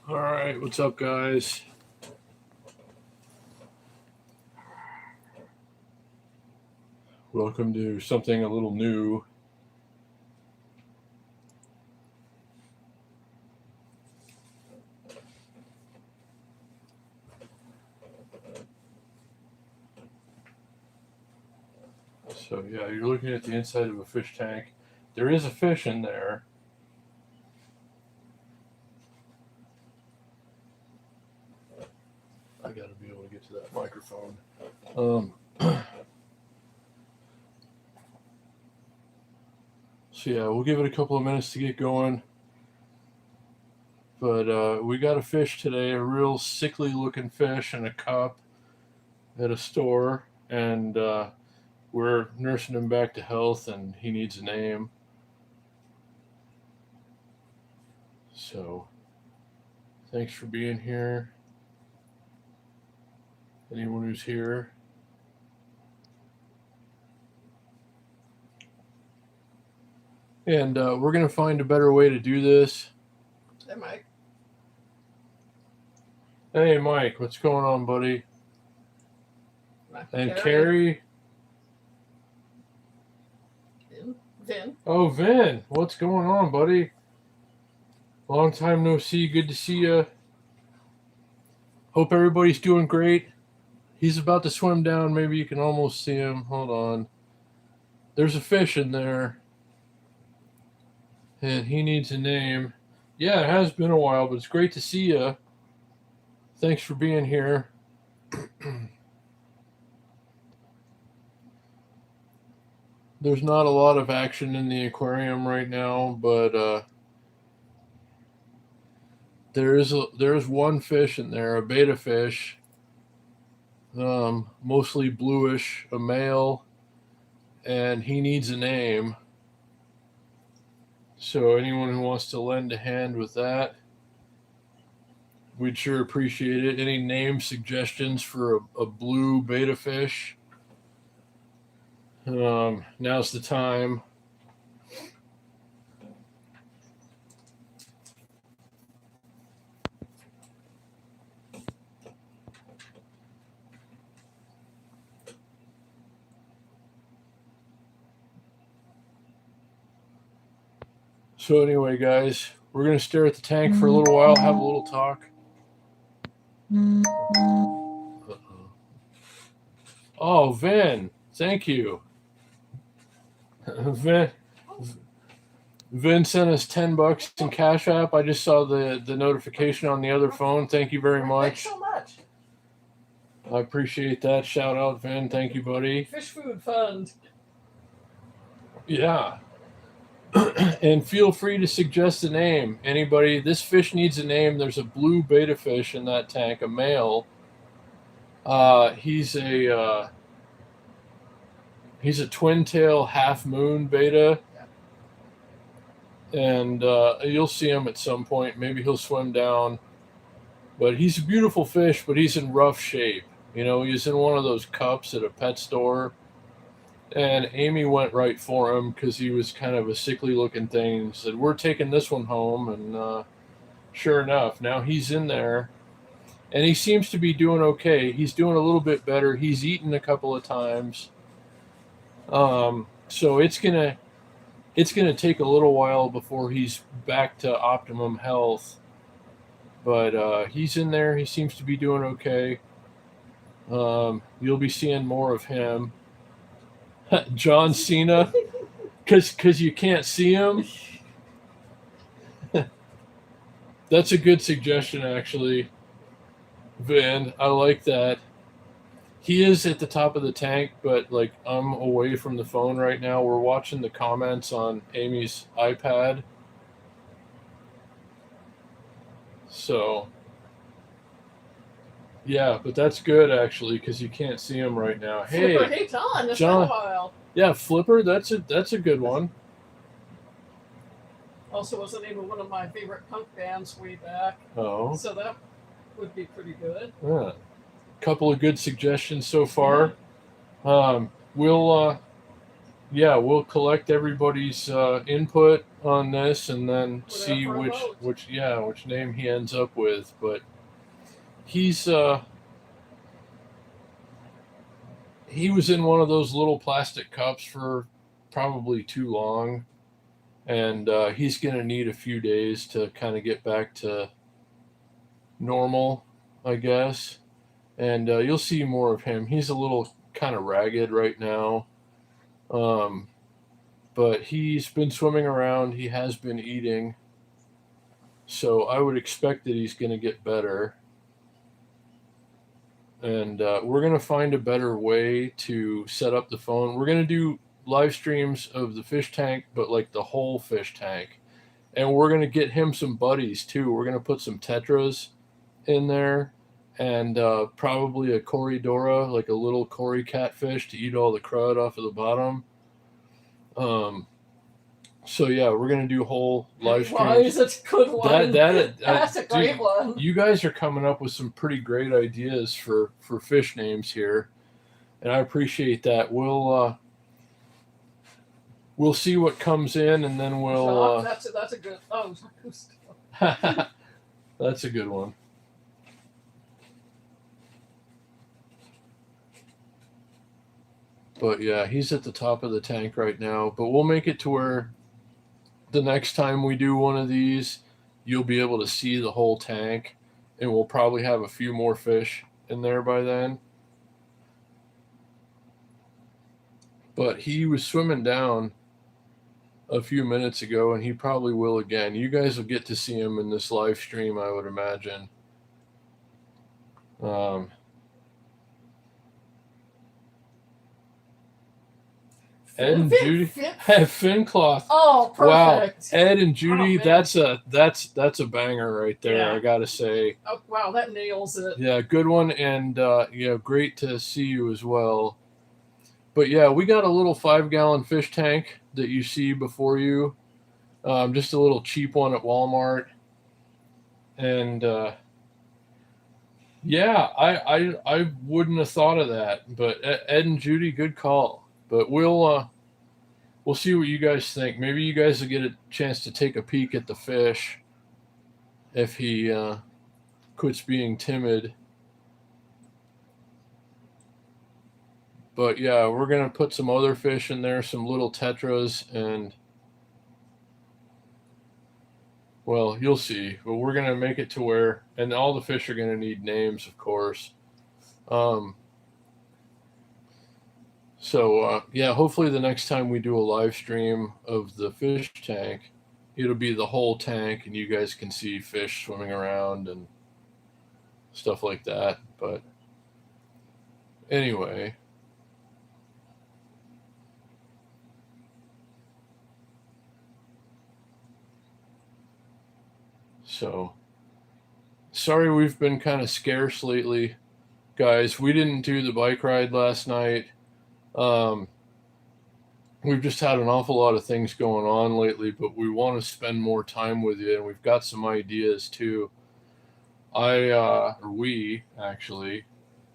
All right, what's up, guys? Welcome to something a little new. So, yeah, you're looking at the inside of a fish tank. There is a fish in there. I got to be able to get to that microphone. So, yeah, we'll give it a couple of minutes to get going. But we got a fish today, a real sickly looking fish in a cup at a store. And we're nursing him back to health, and he needs a name. So, thanks for being here. Anyone who's here. And we're going to find a better way to do this. Hey, Mike. Hey, Mike, what's going on, buddy? And Carrie. Vin. Oh, Vin, what's going on, buddy? Long time no see. Good to see you. Hope everybody's doing great. He's about to swim down. Maybe you can almost see him. Hold on. There's a fish in there. And he needs a name. Yeah, it has been a while, but it's great to see you. Thanks for being here. There's not a lot of action in the aquarium right now, but there's one fish in there, a beta fish, mostly bluish, a male, and he needs a name. So anyone who wants to lend a hand with that, we'd sure appreciate it. Any name suggestions for a blue beta fish? Now's the time. So anyway, guys, we're going to stare at the tank for a little while, have a little talk. Uh-oh. Oh, Vin, thank you. Vin sent us $10 in Cash App. I just saw the notification on the other phone. Thank you very much. Thanks so much. I appreciate that. Shout out, Vin. Thank you, buddy. Fish Food Fund. Yeah. And feel free to suggest a name. Anybody, this fish needs a name. There's a blue beta fish in that tank, a male. He's a twin tail half moon beta. And you'll see him at some point. Maybe he'll swim down. But he's a beautiful fish, but he's in rough shape. You know, he's in one of those cups at a pet store. And Amy went right for him because he was kind of a sickly looking thing and said, we're taking this one home. And sure enough, now he's in there. And he seems to be doing okay. He's doing a little bit better. He's eaten a couple of times. So it's gonna take a little while before he's back to optimum health. But he's in there. He seems to be doing okay. You'll be seeing more of him. John Cena, because you can't see him. That's a good suggestion, actually, Vin. I like that. He is at the top of the tank, but like I'm away from the phone right now. We're watching the comments on Amy's iPad. So, yeah, but that's good actually because you can't see him right now. Hey, Flipper, hey, John. It's John. been a while. Yeah, Flipper. That's a good one. Also was the name of one of my favorite punk bands way back. Oh, So that would be pretty good. yeah. Couple of good suggestions so far. We'll yeah, we'll collect everybody's input on this, and then Put it up see for a vote. which name he ends up with. But he's he was in one of those little plastic cups for probably too long, and he's gonna need a few days to kind of get back to normal, I guess. And you'll see more of him. He's a little kind of ragged right now. Um, but he's been swimming around. He has been eating. So I would expect that he's going to get better. And we're going to find a better way to set up the phone. We're going to do live streams of the fish tank, but like the whole fish tank. And we're going to get him some buddies too. We're going to put some tetras in there, and probably a Corydoras, like a little Cory catfish to eat all the crud off of the bottom. So yeah, we're gonna do whole live streams. It's a good one. That's a great dude, one. You guys are coming up with some pretty great ideas for fish names here, and I appreciate that. We'll see what comes in, and then we'll. That's a good. Oh, that's a good one. But yeah, he's at the top of the tank right now. But we'll make it to where the next time we do one of these, you'll be able to see the whole tank, and we'll probably have a few more fish in there by then. But he was swimming down a few minutes ago, and he probably will again. You guys will get to see him in this live stream, I would imagine. Ed and Judy have fin cloth. Oh, perfect! Wow, Ed and Judy, that's a banger right there. Yeah. I gotta say. Oh wow, that nails it. Yeah, good one, and great to see you as well. But yeah, we got a little 5-gallon fish tank that you see before you, just a little cheap one at Walmart, and yeah, I wouldn't have thought of that, but Ed and Judy, good call. But we'll see what you guys think. Maybe you guys will get a chance to take a peek at the fish if he quits being timid. But yeah, we're gonna put some other fish in there, some little tetras, and well, you'll see. But we're gonna make it to where, and all the fish are gonna need names, of course. So yeah, hopefully the next time we do a live stream of the fish tank, it'll be the whole tank, and you guys can see fish swimming around and stuff like that. But anyway, so sorry we've been kind of scarce lately, guys. We didn't do the bike ride last night. We've just had an awful lot of things going on lately, but we want to spend more time with you, and we've got some ideas too. We actually,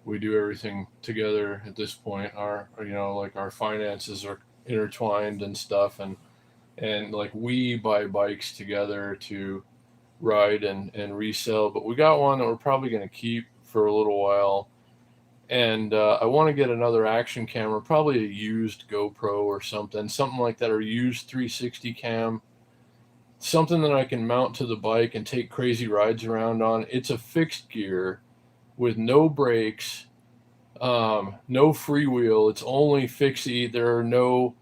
we do everything together at this point. Like our finances are intertwined and stuff, and like we buy bikes together to ride and resell. But we got one that we're probably going to keep for a little while. And I want to get another action camera, probably a used GoPro or something like that, or used 360 cam, something that I can mount to the bike and take crazy rides around on. It's a fixed gear with no brakes, no freewheel. It's only fixie. There are no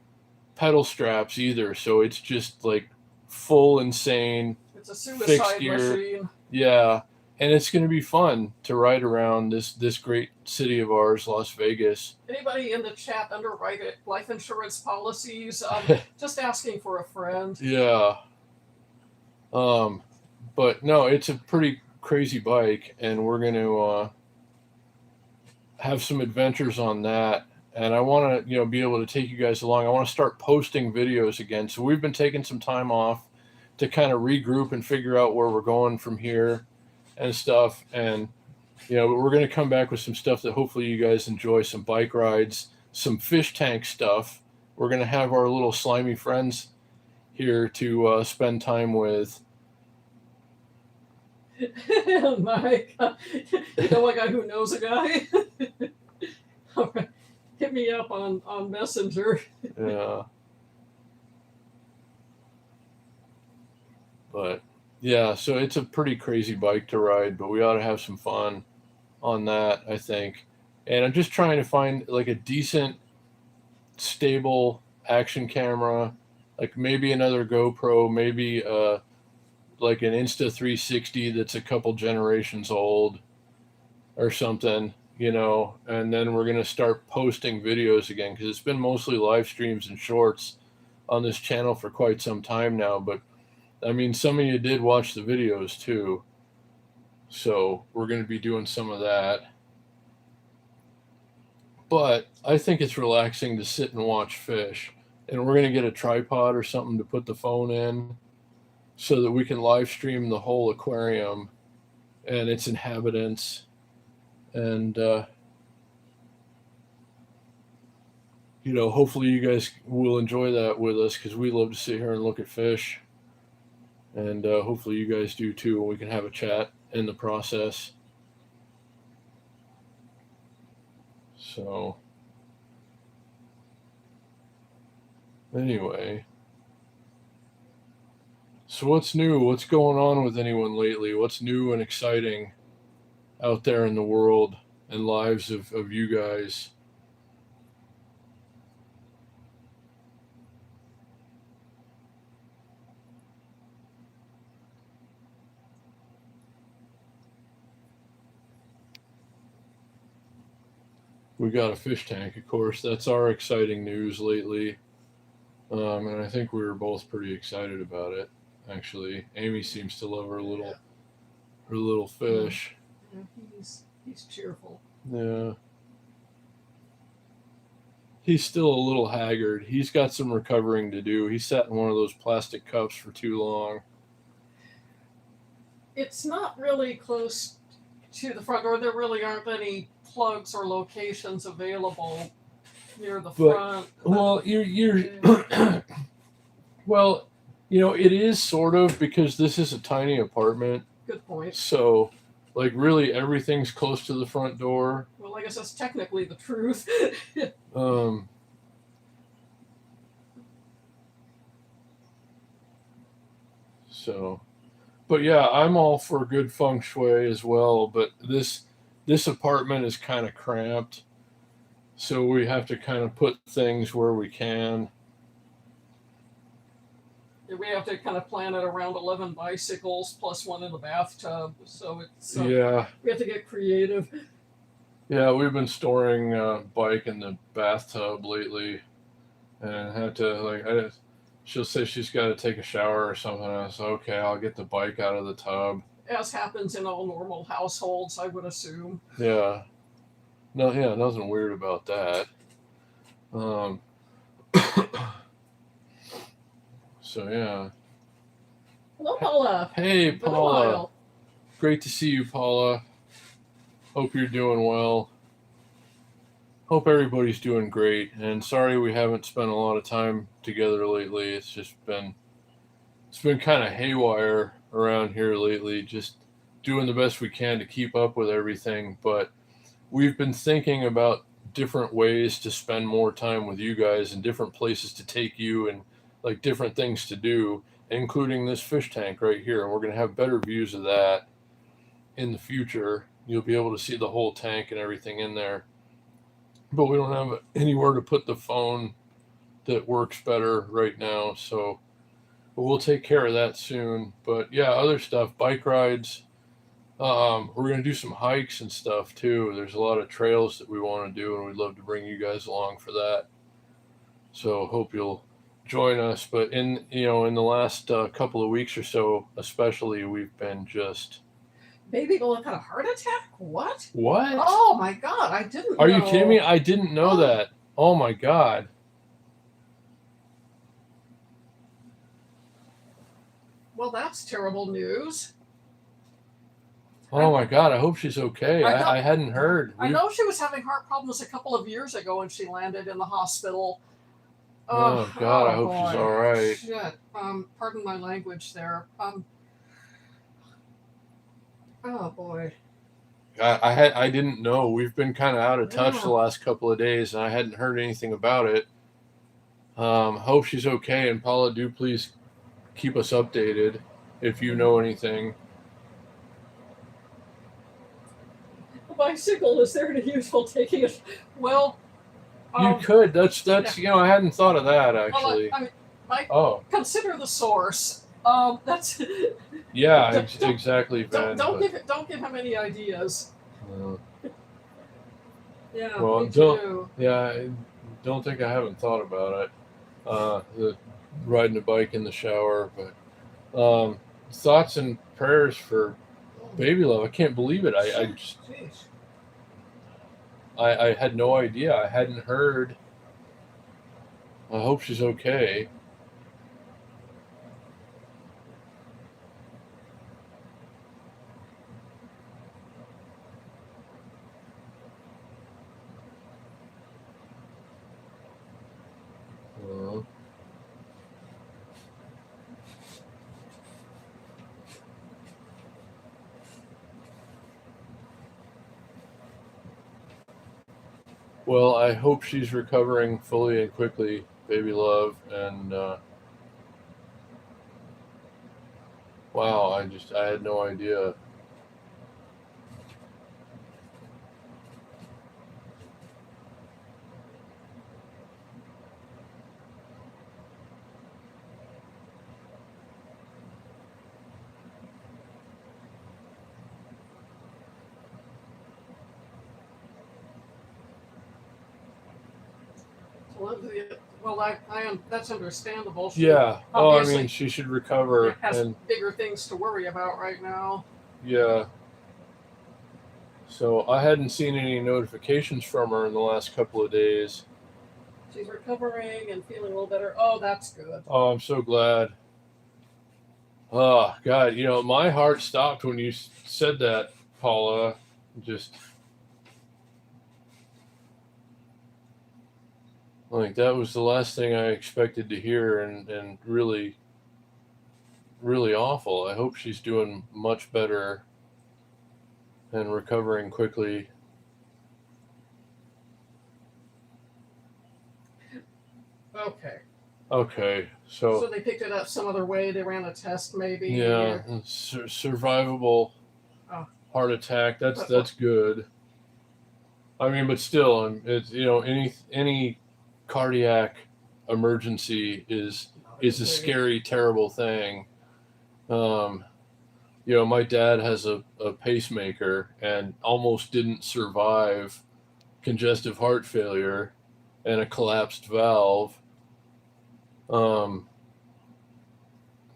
pedal straps either, so it's just like full insane. It's a suicide machine. Yeah. And it's going to be fun to ride around this great city of ours, Las Vegas. Anybody in the chat underwrite life insurance policies? Just asking for a friend. Yeah. But no, it's a pretty crazy bike, and we're going to have some adventures on that. And I want to, be able to take you guys along. I want to start posting videos again. So we've been taking some time off to kind of regroup and figure out where we're going from here and stuff. And we're going to come back with some stuff that hopefully you guys enjoy, some bike rides, some fish tank stuff, we're going to have our little slimy friends here to spend time with. My God. You know a guy who knows a guy? All right. Hit me up on Messenger. Yeah. But yeah, so it's a pretty crazy bike to ride, but we ought to have some fun on that, I think. And I'm just trying to find like a decent, stable action camera, like maybe another GoPro, maybe like an Insta360 that's a couple generations old or something, and then we're going to start posting videos again because it's been mostly live streams and shorts on this channel for quite some time now. But I mean, some of you did watch the videos too. So we're going to be doing some of that. But I think it's relaxing to sit and watch fish. And we're going to get a tripod or something to put the phone in so that we can live stream the whole aquarium and its inhabitants. And, hopefully you guys will enjoy that with us because we love to sit here and look at fish. And hopefully you guys do too, and we can have a chat in the process. So, anyway. So what's new? What's going on with anyone lately? What's new and exciting out there in the world and lives of you guys? We got a fish tank, of course. That's our exciting news lately. And I think we were both pretty excited about it, actually. Amy seems to love her little fish. Yeah, he's cheerful. Yeah. He's still a little haggard. He's got some recovering to do. He sat in one of those plastic cups for too long. It's not really close to the front door. There really aren't any plugs or locations available near the front. Well, you're well, it is sort of because this is a tiny apartment. Good point. So, like, really everything's close to the front door. Well, I guess that's technically the truth. So, but yeah, I'm all for good feng shui as well. But this apartment is kind of cramped, so we have to kind of put things where we can. We have to kind of plan it around 11 bicycles plus one in the bathtub. So it's Yeah. we have to get creative. Yeah, we've been storing bike in the bathtub lately, and had to she'll say she's got to take a shower or something. I said, okay, I'll get the bike out of the tub. As happens in all normal households, I would assume. Yeah. No, yeah, nothing weird about that. So yeah. Hello, Paula. Hey, Been a Paula. while. Great to see you, Paula. Hope you're doing well. Hope everybody's doing great. And sorry we haven't spent a lot of time together lately. It's been kind of haywire around here lately, just doing the best we can to keep up with everything. But we've been thinking about different ways to spend more time with you guys and different places to take you and like different things to do, including this fish tank right here. And we're going to have better views of that in the future. You'll be able to see the whole tank and everything in there. But we don't have anywhere to put the phone that works better right now. So we'll take care of that soon. But yeah, other stuff, bike rides. We're going to do some hikes and stuff too. There's a lot of trails that we want to do, and we'd love to bring you guys along for that. So hope you'll join us. But in the last couple of weeks or so, especially, we've been just. Baby girl had a heart attack? What? What? Oh my God! I didn't. Are you kidding me? I didn't know that. Oh my God. Well, that's terrible news. Oh my God, I hope she's okay. I hadn't heard. I know she was having heart problems a couple of years ago and she landed in the hospital. Oh God, I hope she's boy. all right. Shit. Pardon my language there. Oh boy. I didn't know. We've been kind of out of touch the Yeah. last couple of days, and I hadn't heard anything about it. Hope she's okay. And Paula, do please keep us updated if you know anything. A bicycle is there to use while taking it. Well, You could. That's yeah. I hadn't thought of that Well, actually. I mean, I Oh consider the source. That's yeah, don't, exactly, Ben. don't give him any ideas. Uh, Yeah, well, me too. I don't think I haven't thought about it. The riding a bike in the shower, but thoughts and prayers for baby love. I can't believe it. Jeez. I had no idea. I hadn't heard. I hope she's okay. Uh, well, I hope she's recovering fully and quickly, baby love. And wow, I had no idea. Well, I am. That's understandable. She Yeah. Oh, I obviously mean, she should recover. has And bigger things to worry about right now. yeah. So I hadn't seen any notifications from her in the last couple of days. She's recovering and feeling a little better. Oh, that's good. Oh, I'm so glad. Oh God, my heart stopped when you said that, Paula. Just like that was the last thing I expected to hear, and really, really awful. I hope she's doing much better and recovering quickly. Okay. Okay, So so they picked it up some other way. They ran a test, maybe. yeah, survivable Oh. heart attack. That's But- good. I mean, but still, it's any cardiac emergency is a scary, terrible thing. My dad has a pacemaker and almost didn't survive congestive heart failure and a collapsed valve.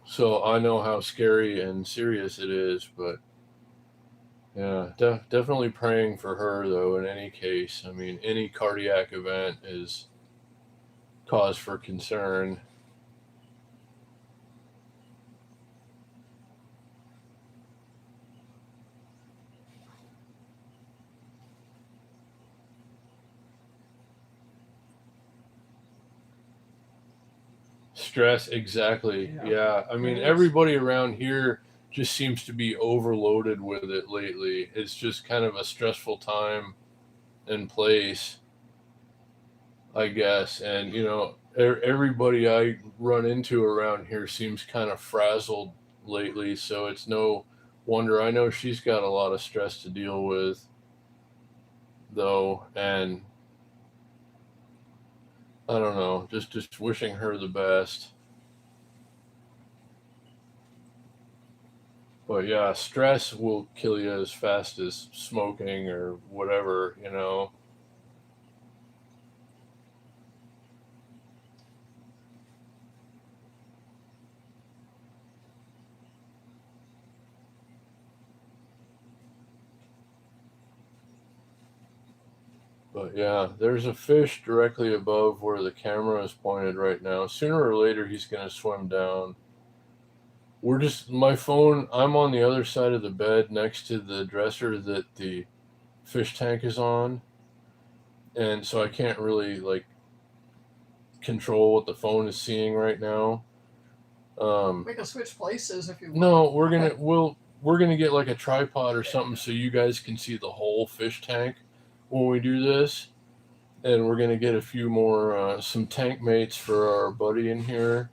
So I know how scary and serious it is, but yeah, definitely praying for her though. In any case, I mean, any cardiac event is cause for concern. Stress, exactly. Yeah. I mean, Yes. everybody around here just seems to be overloaded with it lately. It's just kind of a stressful time and place, I guess. And, everybody I run into around here seems kind of frazzled lately. So it's no wonder. I know she's got a lot of stress to deal with, though. And I don't know, just wishing her the best. But yeah, stress will kill you as fast as smoking or whatever. But yeah, there's a fish directly above where the camera is pointed right now. Sooner or later, he's going to swim down. My phone, I'm on the other side of the bed next to the dresser that the fish tank is on. And so I can't really, control what the phone is seeing right now. We can switch places if you want. No, we're Okay. we're gonna get like a tripod or something so you guys can see the whole fish tank when we do this, and we're gonna get a few more some tank mates for our buddy in here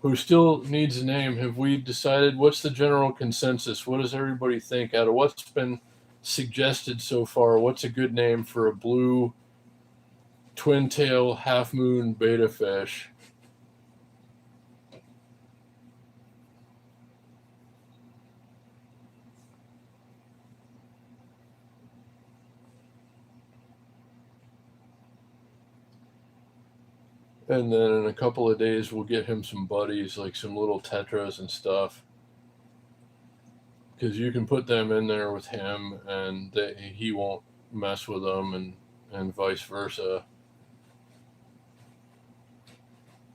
who still needs a name. Have we decided what's the general consensus? What does everybody think out of what's been suggested so far? What's a good name for a blue twin tail half moon beta fish? And then in a couple of days, we'll get him some buddies, like some little tetras and stuff. Because you can put them in there with him and he won't mess with them, and vice versa.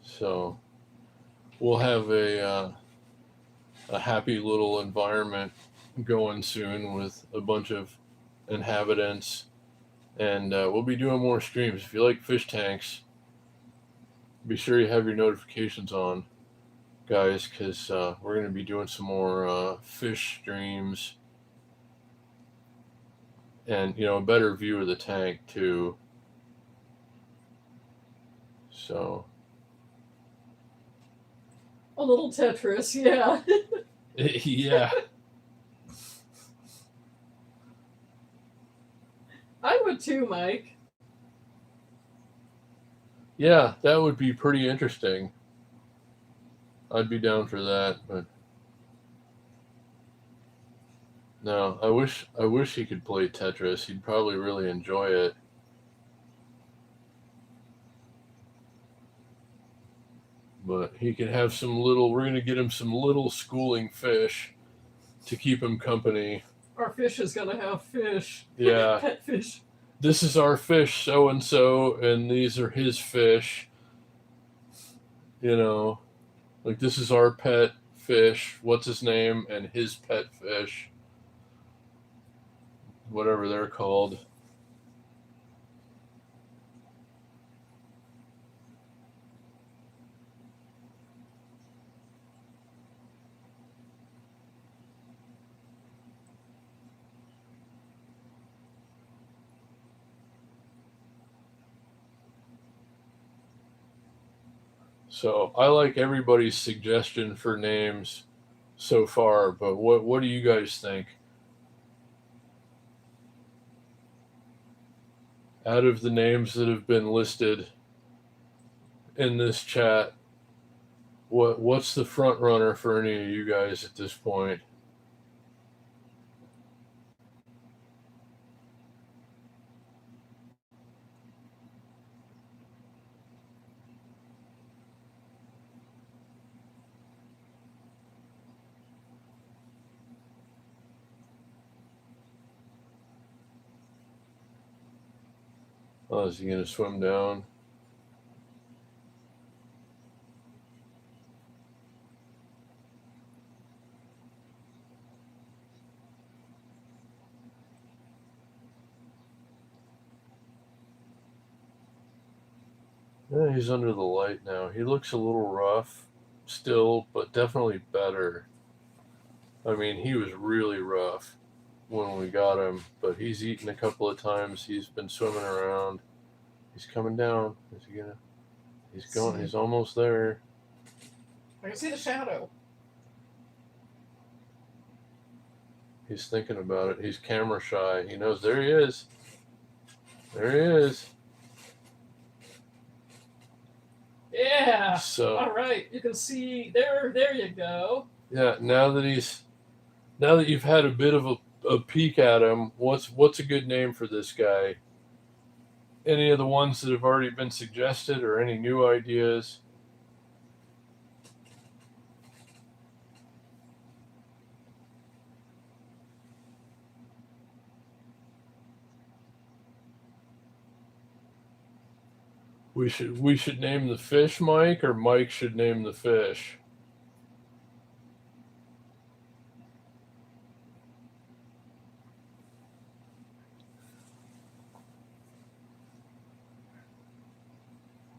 So we'll have a happy little environment going soon with a bunch of inhabitants. And we'll be doing more streams. If you like fish tanks, be sure you have your notifications on, guys, because we're going to be doing some more fish streams, and a better view of the tank too. So A little Tetris, yeah. yeah, I would too, Mike. yeah, that would be pretty interesting. I'd be down for that, but no, I wish he could play Tetris. He'd probably really enjoy it. But he could have some little. We're gonna get him some little schooling fish to keep him company. Our fish is gonna have fish. Yeah. Pet fish. This is our fish, so and so, and these are his fish. Like this is our pet fish. What's his name? And his pet fish. Whatever they're called. So I like everybody's suggestion for names so far, but what do you guys think? Out of the names that have been listed in this chat, what's the front runner for any of you guys at this point? Oh, is he gonna swim down? Yeah, he's under the light now. He looks a little rough still, but definitely better. I mean, he was really rough when we got him, but he's eaten a couple of times. He's been swimming around. He's coming down. Is he gonna? He's going. He's almost there. I can see the shadow. He's thinking about it. He's camera shy. He knows. There he is. There he is. Yeah. So All right. You can see there. There you go. yeah, now that you've had a bit of a peek at him, what's a good name for this guy? Any of the ones that have already been suggested, or any new ideas? We should name the fish Mike, or Mike should name the fish.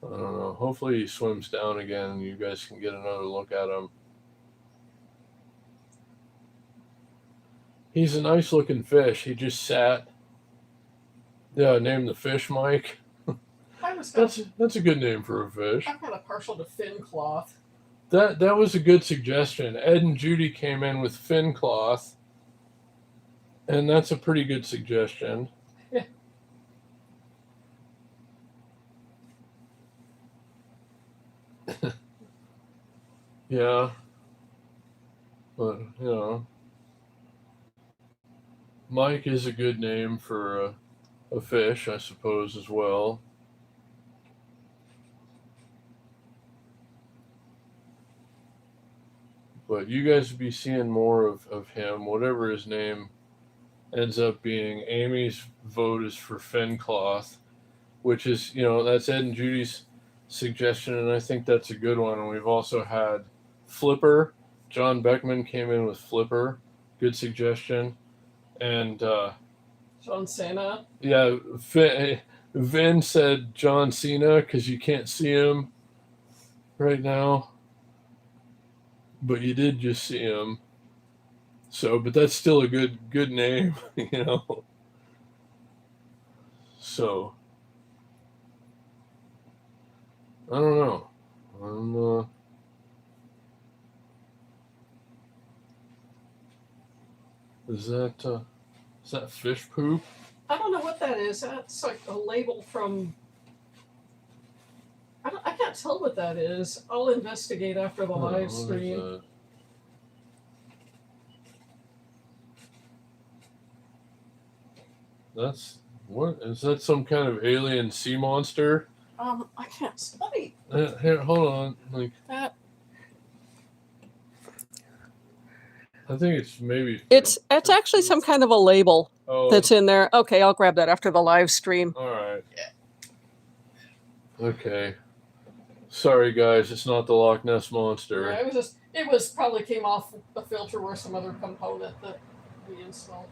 I don't hopefully he swims down again and you guys can get another look at him. He's a nice looking fish. He just sat. Yeah, name the fish Mike. That's a good name for a fish. I'm kind of partial to fin cloth. That was a good suggestion. Ed and Judy came in with fin cloth, and that's a pretty good suggestion. Yeah, but Mike is a good name for a fish, I suppose, as well. But you guys will be seeing more of him, whatever his name ends up being. Amy's vote is for fin cloth, which is, that's Ed and Judy's suggestion, and I think that's a good one. And we've also had Flipper. John Beckman came in with Flipper. Good suggestion. And John Cena. Yeah, Vin said John Cena because you can't see him right now. But you did just see him. So, but that's still a good name, So, I don't know. Is that fish poop? I don't know what that is. That's like a label from. I can't tell what that is. I'll investigate after the live stream. What is that? Some kind of alien sea monster? I can't study. Here, hold on. Like that. I think it's maybe. It's actually some kind of a label that's in there. Okay, I'll grab that after the live stream. All right. Okay. Sorry, guys, it's not the Loch Ness Monster. Yeah, it was probably came off the filter or some other component that we installed.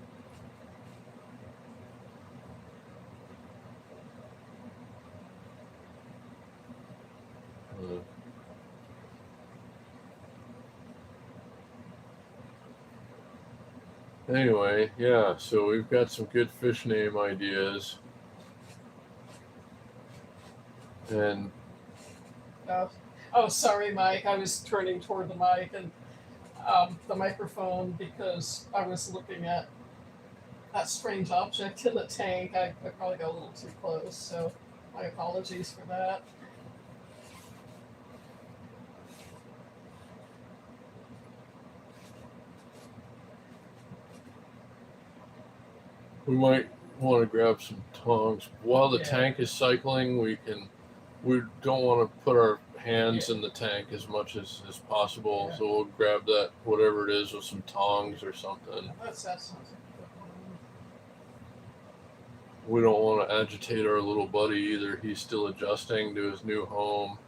Anyway, yeah, so we've got some good fish name ideas. And oh, sorry, Mike. I was turning toward the mic and the microphone because I was looking at that strange object in the tank. I probably got a little too close, so my apologies for that. we might want to grab some tongs while the tank is cycling. We don't want to put our hands in the tank as much as possible, so we'll grab that whatever it is with some tongs or something. That sounds We don't want to agitate our little buddy either. He's still adjusting to his new home.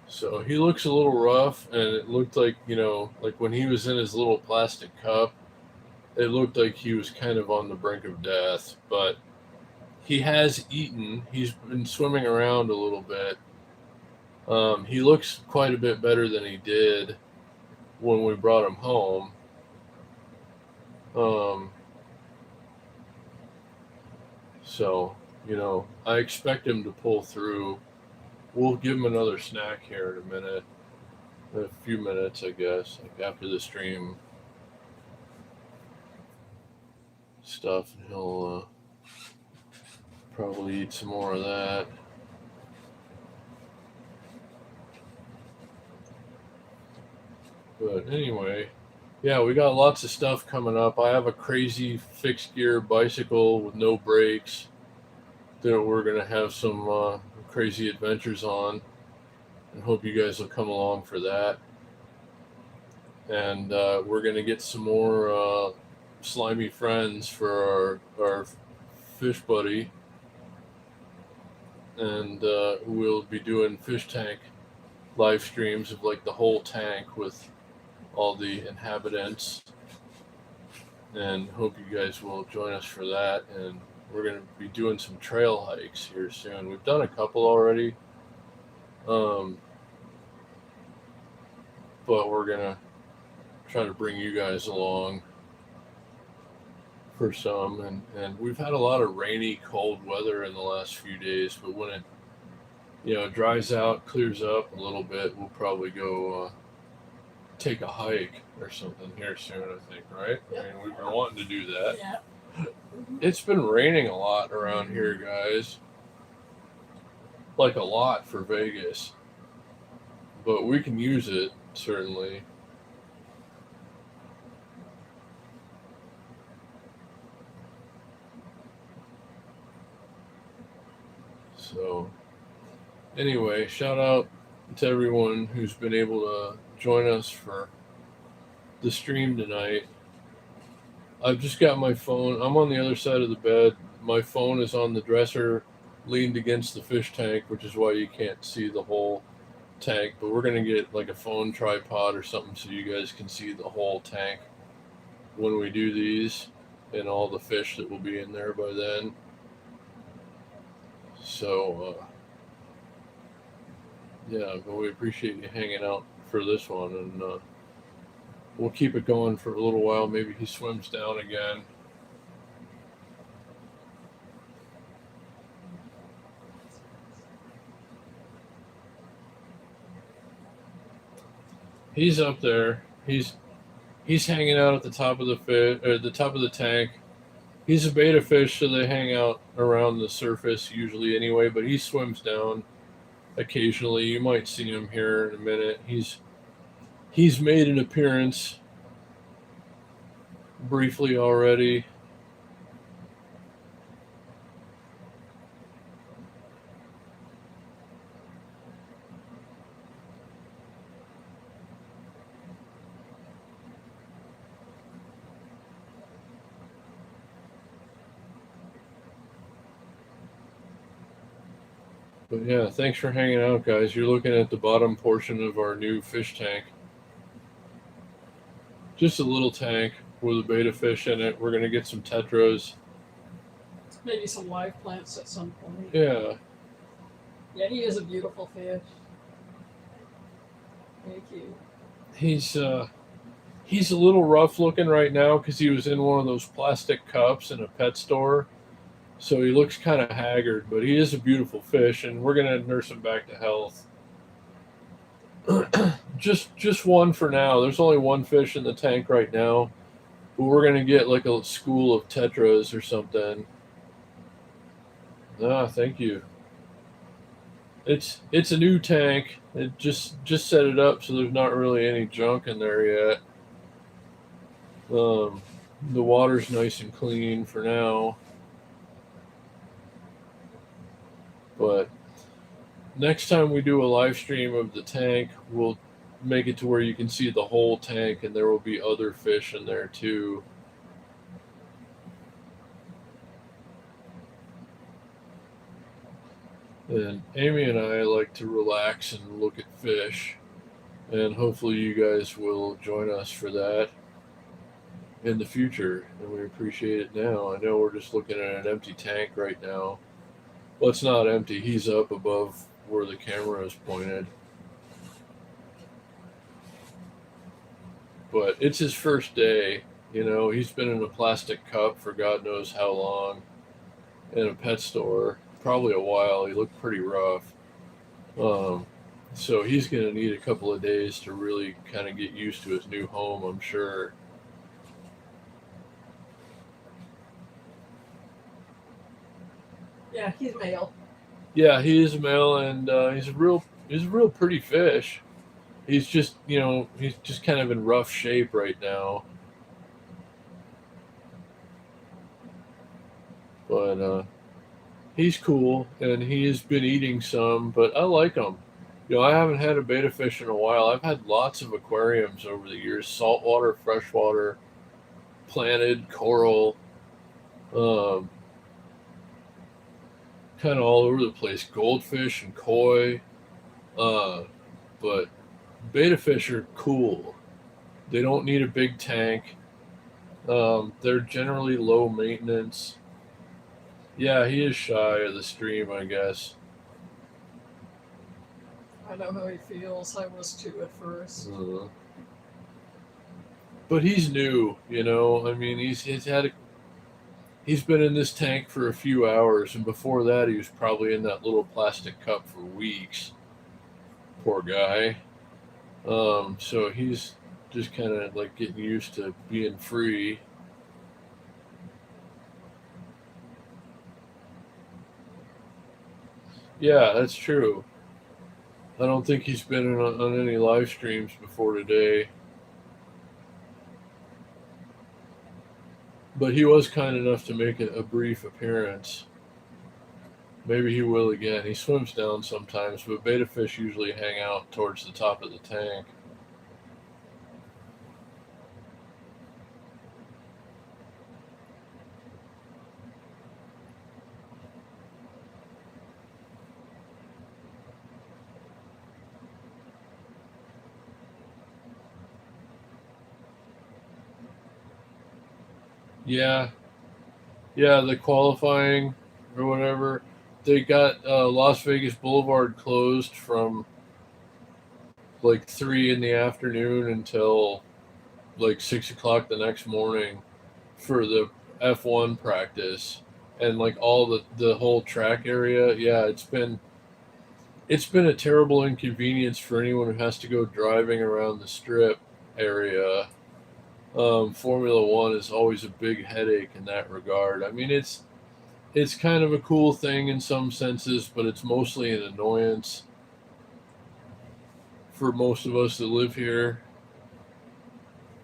So he looks a little rough, and it looked like, like when he was in his little plastic cup, it looked like he was kind of on the brink of death, but he has eaten. He's been swimming around a little bit. He looks quite a bit better than he did when we brought him home. So, I expect him to pull through. We'll give him another snack here in a few minutes, I guess, like after the stream stuff, and he'll probably eat some more of that. But anyway, yeah, we got lots of stuff coming up. I have a crazy fixed gear bicycle with no brakes that we're going to have some crazy adventures on, and hope you guys will come along for that. And we're going to get some more slimy friends for our fish buddy, and we'll be doing fish tank live streams of like the whole tank with all the inhabitants, and hope you guys will join us for that. And we're going to be doing some trail hikes here soon. We've done a couple already, but we're going to try to bring you guys along for some. And we've had a lot of rainy, cold weather in the last few days, but when it dries out, clears up a little bit, we'll probably go take a hike or something here soon, I think, right? Yep. I mean, we've been wanting to do that. Yeah. It's been raining a lot around here, guys. Like a lot for Vegas. But we can use it, certainly. So, anyway, shout out to everyone who's been able to join us for the stream tonight. I've just got my phone. I'm on the other side of the bed. My phone is on the dresser, leaned against the fish tank, which is why you can't see the whole tank. But we're going to get like a phone tripod or something so you guys can see the whole tank when we do these and all the fish that will be in there by then. So, yeah, but we appreciate you hanging out for this one, and we'll keep it going for a little while. Maybe he swims down again. He's up there. He's hanging out at the top of the fish, or the top of the tank. He's a betta fish, so they hang out around the surface usually anyway, but he swims down occasionally. You might see him here in a minute. He's made an appearance briefly already. But yeah, thanks for hanging out, guys. You're looking at the bottom portion of our new fish tank. Just a little tank with a betta fish in it. We're going to get some tetras. Maybe some live plants at some point. Yeah. Yeah, he is a beautiful fish. Thank you. He's a little rough looking right now because he was in one of those plastic cups in a pet store. So he looks kind of haggard, but he is a beautiful fish, and we're going to nurse him back to health. just one for now. There's only one fish in the tank right now, but we're going to get like a school of tetras or something. Thank you. It's a new tank. It just set it up so there's not really any junk in there yet. The water's nice and clean for now. But next time we do a live stream of the tank, we'll make it to where you can see the whole tank, and there will be other fish in there too. And Amy and I like to relax and look at fish, and hopefully you guys will join us for that in the future, and we appreciate it now. I know we're just looking at an empty tank right now. Well, it's not empty. He's up above where the camera is pointed. But it's his first day. He's been in a plastic cup for God knows how long in a pet store. Probably a while. He looked pretty rough. So he's going to need a couple of days to really kind of get used to his new home, I'm sure. Yeah, he's male. Yeah, he is a male, and he's a real pretty fish. He's just kind of in rough shape right now. But he's cool, and he has been eating some, but I like him. I haven't had a betta fish in a while. I've had lots of aquariums over the years, saltwater, freshwater, planted, coral, kind of all over the place, goldfish and koi, but betta fish are cool. They don't need a big tank. They're generally low maintenance. Yeah, he is shy of the stream, I guess. I know how he feels. I was too at first. But he's new, you know. I mean, he's been in this tank for a few hours, and before that, he was probably in that little plastic cup for weeks. Poor guy. So he's just kind of like getting used to being free. Yeah, that's true. I don't think he's been on any live streams before today. But he was kind enough to make a brief appearance. Maybe he will again. He swims down sometimes, but betta fish usually hang out towards the top of the tank. Yeah, the qualifying or whatever. They got Las Vegas Boulevard closed from like 3 in the afternoon until like 6 o'clock the next morning for the F1 practice, and like all the whole track area. Yeah, it's been a terrible inconvenience for anyone who has to go driving around the strip area. Formula One is always a big headache in that regard. I mean, it's kind of a cool thing in some senses, but it's mostly an annoyance for most of us that live here.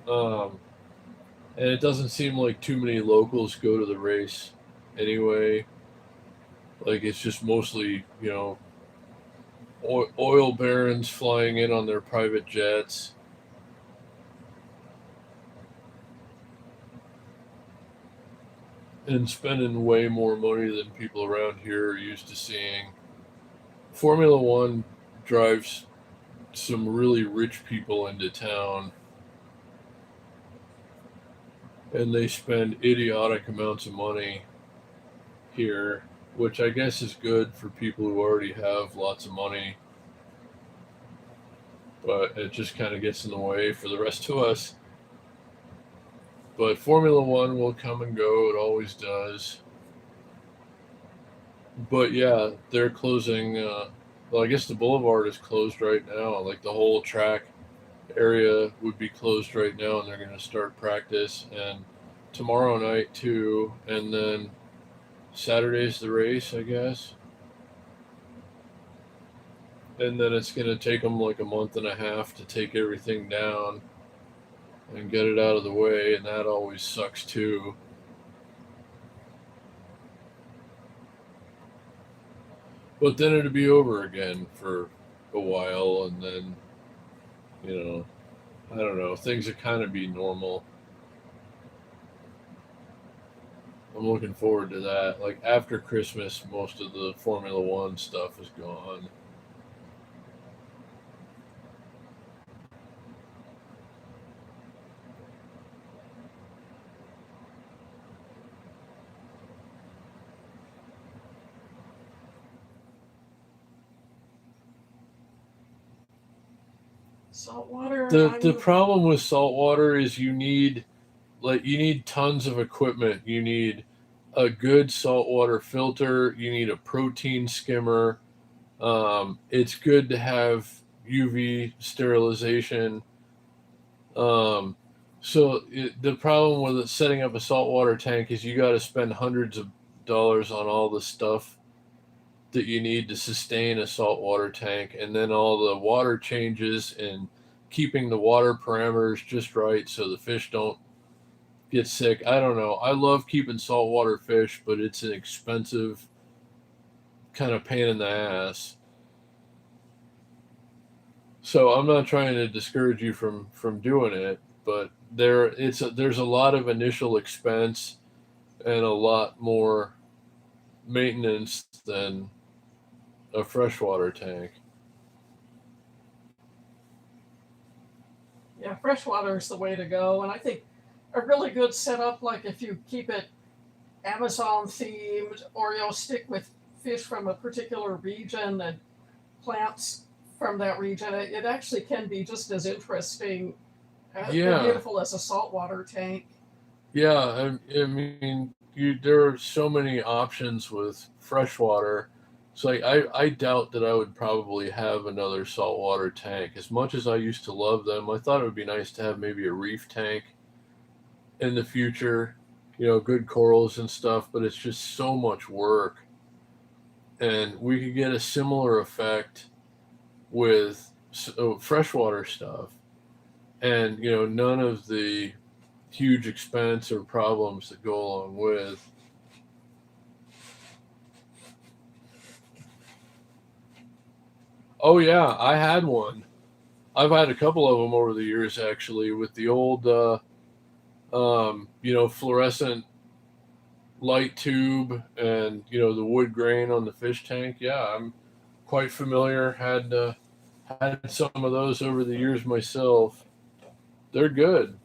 And it doesn't seem like too many locals go to the race anyway. Like, it's just mostly, you know, oil barons flying in on their private jets. And spending way more money than people around here are used to seeing. Formula One drives some really rich people into town, and they spend idiotic amounts of money here, which I guess is good for people who already have lots of money, but it just kind of gets in the way for the rest of us. But Formula One will come and go, it always does. But yeah, they're closing. Well, I guess the boulevard is closed right now. Like, the whole track area would be closed right now, and they're going to start practice. And tomorrow night too, and then Saturday's the race, I guess. And then it's going to take them like a month and a half to take everything down and get it out of the way, and that always sucks too. But then it'll be over again for a while, and then, you know, I don't know, things will kind of be normal. I'm looking forward to that. Like, after Christmas, most of the Formula One stuff is gone. Saltwater. The problem with saltwater is you need tons of equipment. You need a good saltwater filter. You need a protein skimmer. It's good to have UV sterilization. The problem with setting up a saltwater tank is you got to spend hundreds of dollars on all the stuff that you need to sustain a saltwater tank, and then all the water changes and keeping the water parameters just right so the fish don't get sick. I don't know. I love keeping saltwater fish, but it's an expensive kind of pain in the ass. So I'm not trying to discourage you from doing it, but there's a lot of initial expense and a lot more maintenance than a freshwater tank. Yeah, freshwater is the way to go. And I think a really good setup, like if you keep it Amazon themed, or you'll stick with fish from a particular region and plants from that region, it actually can be just as interesting and Yeah, beautiful as a saltwater tank. yeah. I mean, there are so many options with freshwater. It's like I doubt that I would probably have another saltwater tank. As much as I used to love them, I thought it would be nice to have maybe a reef tank in the future. You know, good corals and stuff, but it's just so much work. And we could get a similar effect with freshwater stuff, and none of the huge expense or problems that go along with. Oh yeah, I had one. I've had a couple of them over the years actually, with the old fluorescent light tube, and the wood grain on the fish tank. Yeah, I'm quite familiar. Had some of those over the years myself. They're good.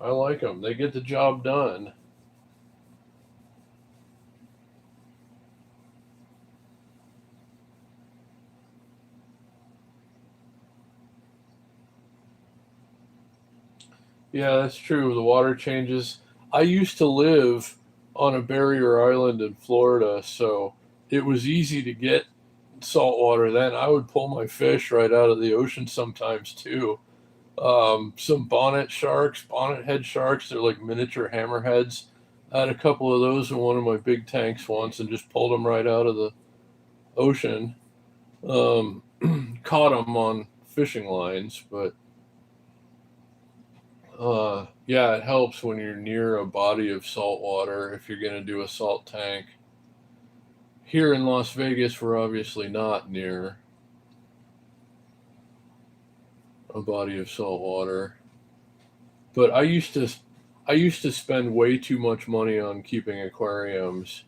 I like them. They get the job done. Yeah, that's true. The water changes. I used to live on a barrier island in Florida, so it was easy to get salt water then. I would pull my fish right out of the ocean sometimes too. Some bonnet head sharks, they're like miniature hammerheads. I had a couple of those in one of my big tanks once and just pulled them right out of the ocean. Um, Caught them on fishing lines, but yeah, it helps when you're near a body of salt water if you're going to do a salt tank. Here in Las Vegas, we're obviously not near a body of salt water, but I used to spend way too much money on keeping aquariums.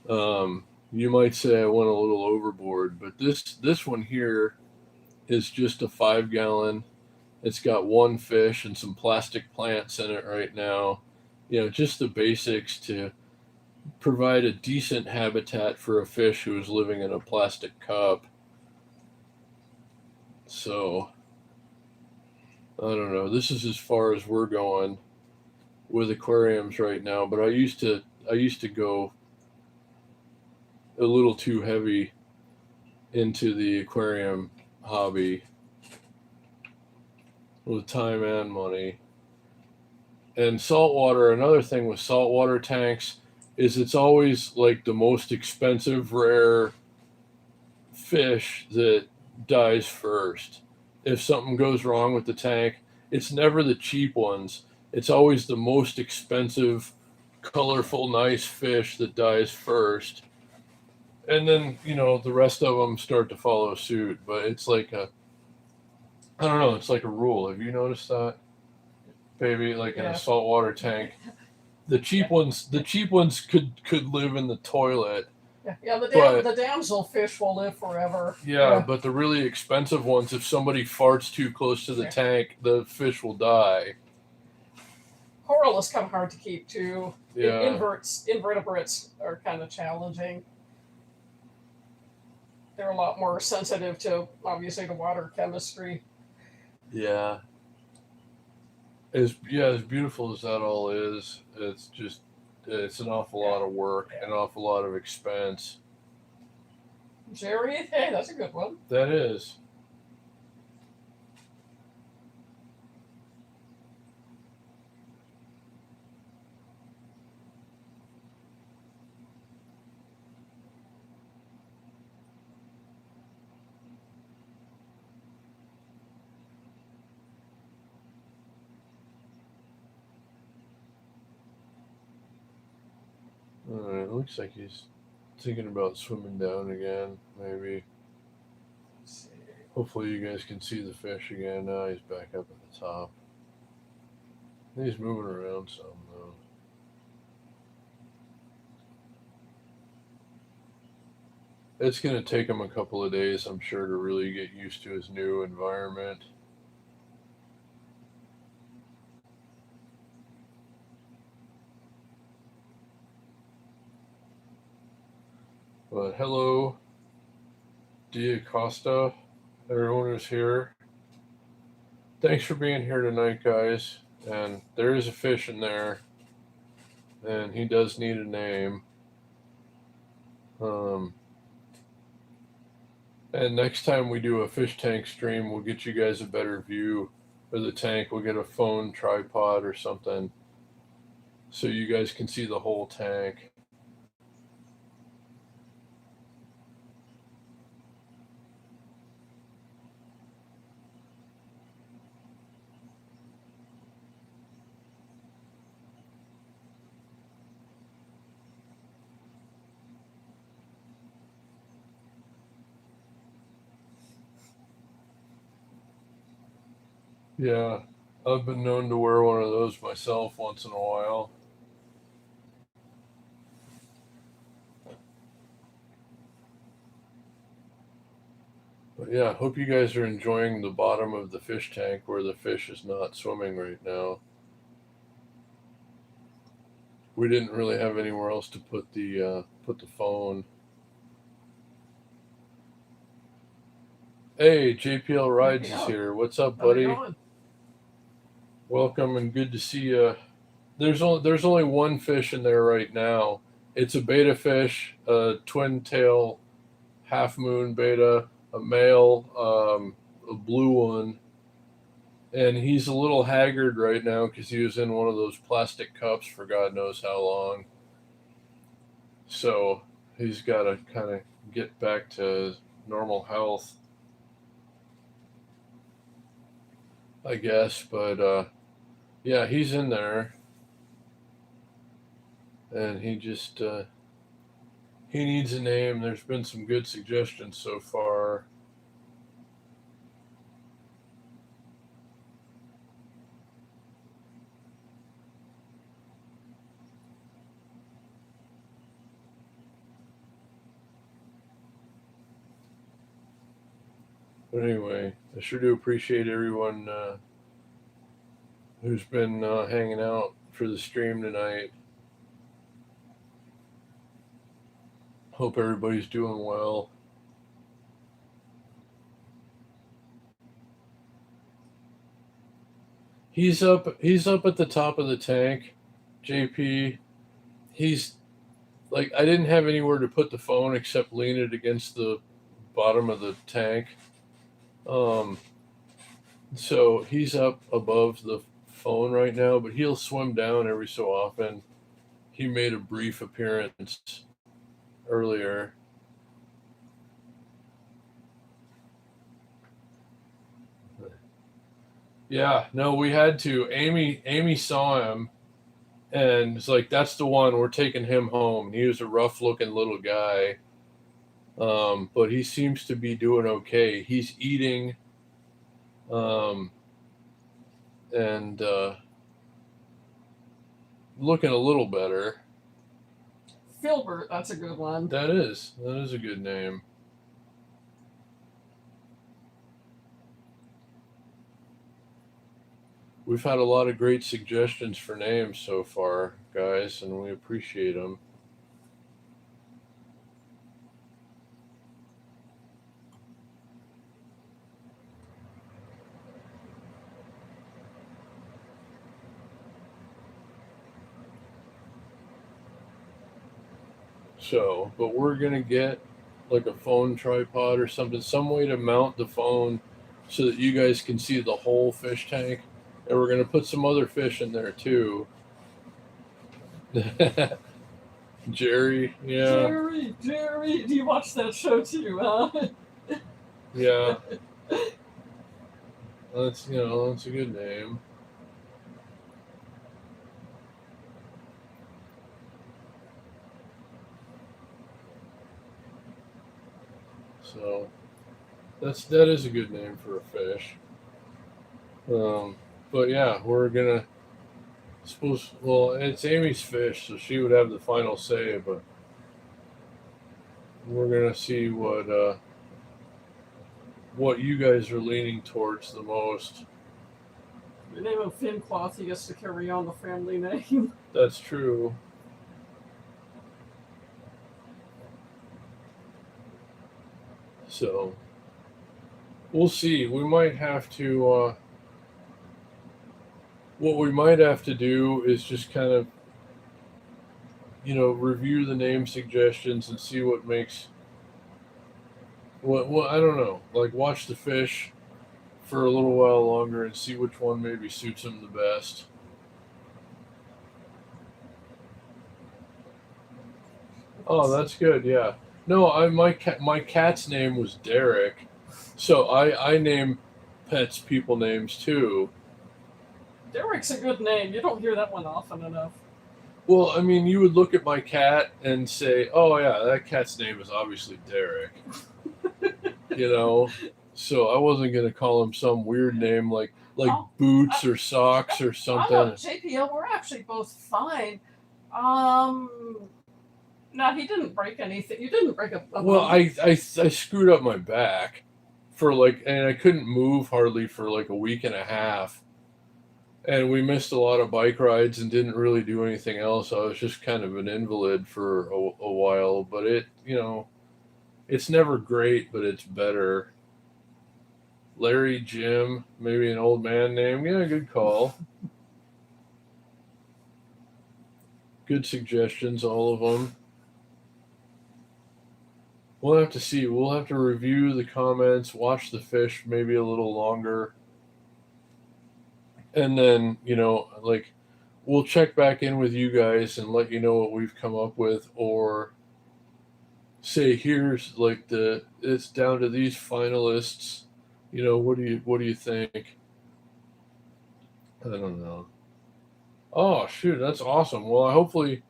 You might say I went a little overboard, but this one here is just a 5 gallon. It's got one fish and some plastic plants in it right now. Just the basics to provide a decent habitat for a fish who is living in a plastic cup. So, I don't know. This is as far as we're going with aquariums right now, but I used to go a little too heavy into the aquarium hobby with time and money. And saltwater, another thing with saltwater tanks is it's always like the most expensive rare fish that dies first. If something goes wrong with the tank, it's never the cheap ones. It's always the most expensive, colorful, nice fish that dies first. And then, the rest of them start to follow suit. But it's like I don't know, it's like a rule. Have you noticed that? Baby, like in a Yeah. saltwater tank. The cheap Yeah. ones, could live in the toilet, Yeah, but the damsel fish will live forever. yeah, but the really expensive ones, if somebody farts too close to the Yeah. tank, the fish will die. Coral is kind of hard to keep too. Yeah, Invertebrates are kind of challenging. They're a lot more sensitive to obviously the water chemistry. yeah. As beautiful as that all is, it's an awful lot of work, an awful lot of expense. Jerry, hey, that's a good one. That is. It looks like he's thinking about swimming down again. Maybe. Let's see. Hopefully, you guys can see the fish again. Now he's back up at the top. He's moving around some though. It's gonna take him a couple of days, I'm sure, to really get used to his new environment. But hello, D'Acosta, everyone who's here. Thanks for being here tonight, guys. And there is a fish in there, and he does need a name. And next time we do a fish tank stream, we'll get you guys a better view of the tank. We'll get a phone tripod or something so you guys can see the whole tank. Yeah, I've been known to wear one of those myself once in a while. But yeah, hope you guys are enjoying the bottom of the fish tank where the fish is not swimming right now. We didn't really have anywhere else to put the phone. Hey, JPL Rides is here. What's up, buddy? Welcome and good to see you. There's only one fish in there right now. It's a beta fish, a twin tail half moon beta, a male, a blue one, and he's a little haggard right now because he was in one of those plastic cups for God knows how long. So he's got to kind of get back to normal health, I guess. But yeah, he's in there, and he just he needs a name. There's been some good suggestions so far. But anyway, I sure do appreciate everyone who's been hanging out for the stream tonight. Hope everybody's doing well. He's up at the top of the tank, JP. He's like, I didn't have anywhere to put the phone except lean it against the bottom of the tank. So he's up above the phone right now, but he'll swim down every so often. He made a brief appearance earlier. Yeah, no, we had to. Amy saw him and it's like, that's the one, we're taking him home. He was a rough looking little guy. But he seems to be doing okay. He's eating and looking a little better. Filbert, that's a good one. That is a good name. We've had a lot of great suggestions for names so far, guys, and we appreciate them. So, but we're gonna get like a phone tripod or something, some way to mount the phone so that you guys can see the whole fish tank. And we're gonna put some other fish in there too. Jerry, yeah. Jerry, do you watch that show too, huh? Yeah. That's a good name. So that is a good name for a fish. But yeah, we're gonna well, it's Amy's fish, so she would have the final say, but we're gonna see what you guys are leaning towards the most. The name of Finn Cloth, he gets to carry on the family name. That's true. So we'll see. We might have to. What we might have to do is just kind of, review the name suggestions and see what makes. What I don't know. Like watch the fish for a little while longer and see which one maybe suits them the best. Oh, that's good. Yeah. No, my cat's name was Derek, so I name pets people names too. Derek's a good name. You don't hear that one often enough. Well, I mean, you would look at my cat and say, "Oh yeah, that cat's name is obviously Derek." You know, so I wasn't gonna call him some weird name like Oh, Boots or Socks or I something. know, JPL, we're actually both fine. No, he didn't break anything. You didn't break a Well, bone. I screwed up my back for and I couldn't move hardly for like a week and a half. And we missed a lot of bike rides and didn't really do anything else. I was just kind of an invalid for a while, but it's never great, but it's better. Larry Jim, maybe an old man name. Yeah, good call. Good suggestions, all of them. We'll have to see. We'll have to review the comments, watch the fish maybe a little longer. And then, we'll check back in with you guys and let you know what we've come up with, or say here's it's down to these finalists. What do you think? I don't know. Oh shoot, that's awesome. Well, hopefully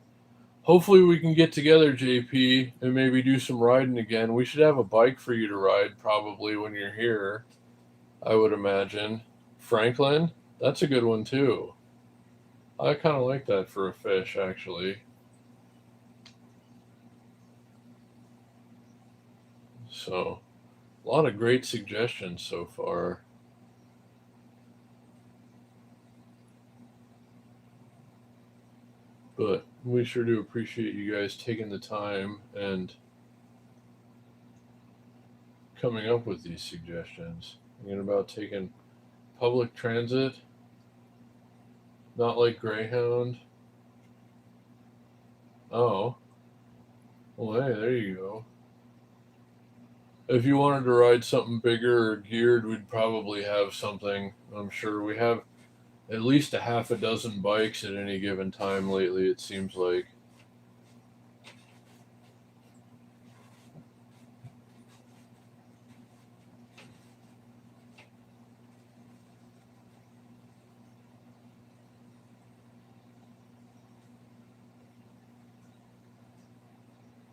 we can get together, JP, and maybe do some riding again. We should have a bike for you to ride probably when you're here, I would imagine. Franklin, that's a good one too. I kind of like that for a fish, actually. So, a lot of great suggestions so far. But we sure do appreciate you guys taking the time and coming up with these suggestions. Thinking about taking public transit, not like Greyhound. Oh, well, hey, there you go. If you wanted to ride something bigger or geared, we'd probably have something. I'm sure we have at least a half a dozen bikes at any given time lately, it seems like.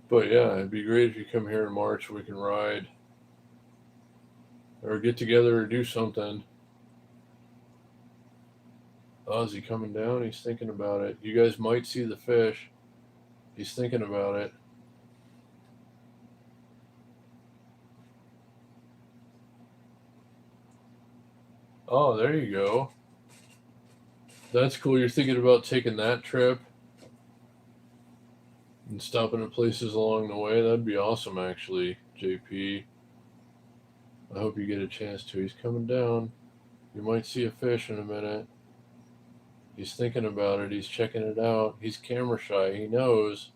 But yeah, it'd be great if you come here in March. We can ride or get together or do something. Oh, is he coming down? He's thinking about it. You guys might see the fish. He's thinking about it. Oh, there you go. That's cool. You're thinking about taking that trip and stopping at places along the way. That'd be awesome, actually, JP. I hope you get a chance to. He's coming down. You might see a fish in a minute. He's thinking about it. He's checking it out. He's camera shy. He knows.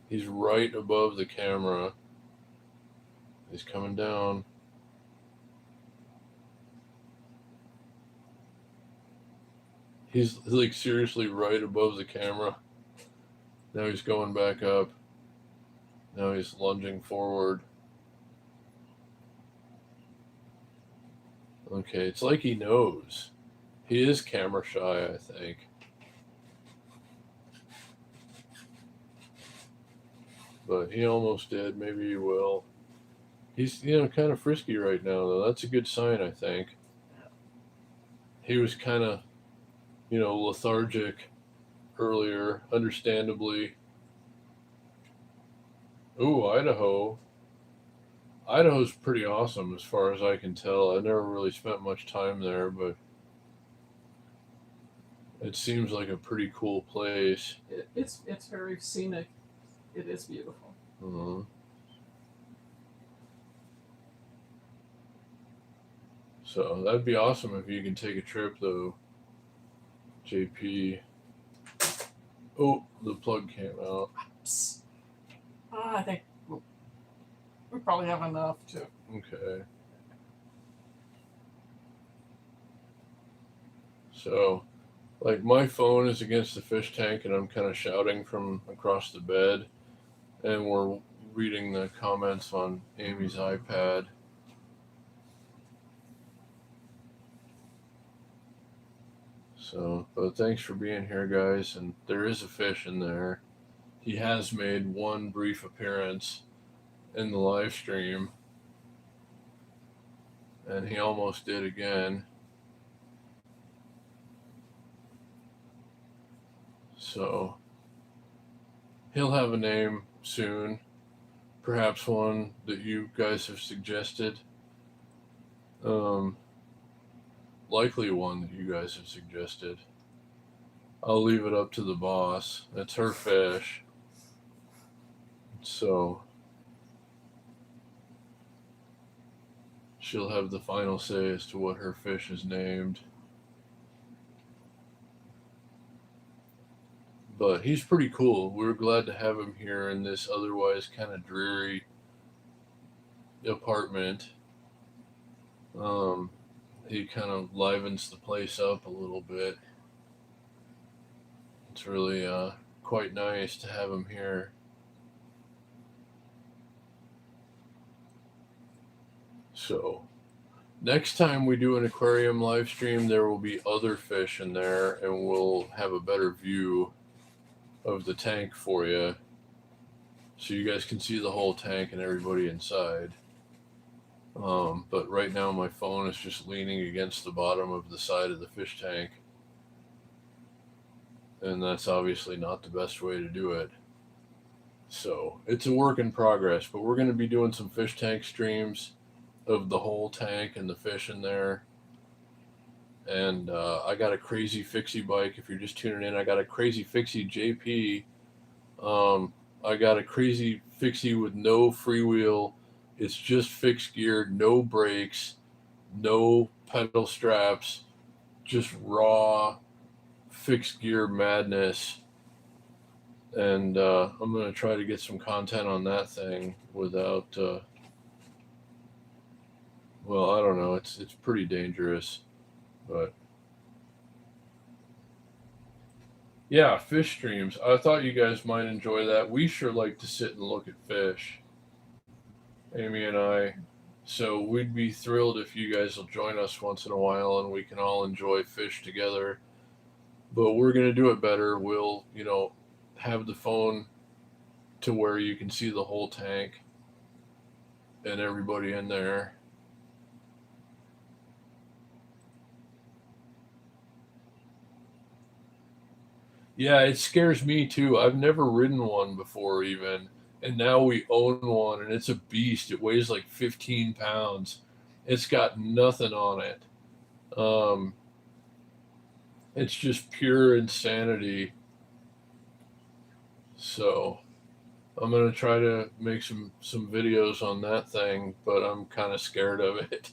He's right above the camera. He's coming down. He's like seriously right above the camera. Now he's going back up. Now he's lunging forward. Okay, it's like he knows. He is camera shy, I think. But he almost did. Maybe he will. He's, kind of frisky right now, though. That's a good sign, I think. He was kind of, lethargic earlier, understandably. Ooh, Idaho. Idaho's pretty awesome as far as I can tell. I never really spent much time there, but it seems like a pretty cool place. It's very scenic. It is beautiful. Uh-huh. So that'd be awesome if you can take a trip though, JP. Oh, the plug came out. Psst. I think we probably have enough to. Okay. So, like, my phone is against the fish tank and I'm kind of shouting from across the bed, and we're reading the comments on Amy's iPad. So, but thanks for being here, guys. And there is a fish in there. He has made one brief appearance in the live stream, and he almost did again. So, he'll have a name soon, perhaps one that you guys have suggested. Likely one that you guys have suggested. I'll leave it up to the boss. It's her fish. So she'll have the final say as to what her fish is named. But he's pretty cool. We're glad to have him here in this otherwise kind of dreary apartment. He kind of livens the place up a little bit. It's really quite nice to have him here. So, next time we do an aquarium live stream, there will be other fish in there, and we'll have a better view of the tank for you, so you guys can see the whole tank and everybody inside. But right now my phone is just leaning against the bottom of the side of the fish tank, and that's obviously not the best way to do it. So it's a work in progress, but we're going to be doing some fish tank streams of the whole tank and the fish in there. And I got a Crazy Fixie bike. If you're just tuning in, I got a Crazy Fixie JP. I got a Crazy Fixie with no freewheel. It's just fixed gear, no brakes, no pedal straps, just raw fixed gear madness. And I'm going to try to get some content on that thing without, well, I don't know. It's pretty dangerous. But yeah, fish streams. I thought you guys might enjoy that. We sure like to sit and look at fish, Amy and I. So we'd be thrilled if you guys will join us once in a while and we can all enjoy fish together. But we're going to do it better. We'll, have the phone to where you can see the whole tank and everybody in there. Yeah, it scares me too. I've never ridden one before even, and now we own one, and it's a beast. It weighs like 15 pounds. It's got nothing on it. It's just pure insanity. So I'm gonna try to make some videos on that thing, but I'm kind of scared of it.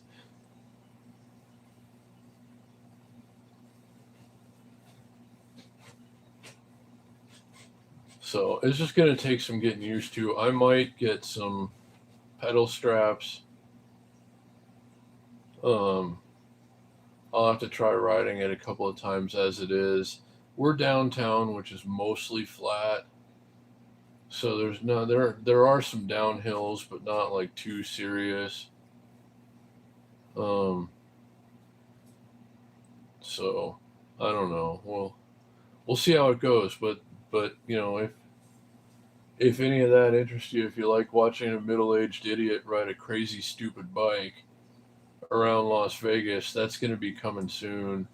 So it's just going to take some getting used to. I might get some pedal straps. I'll have to try riding it a couple of times as it is. We're downtown, which is mostly flat. So there are some downhills, but not like too serious. So I don't know. We'll see how it goes, but if any of that interests you, if you like watching a middle-aged idiot ride a crazy stupid bike around Las Vegas, that's going to be coming soon.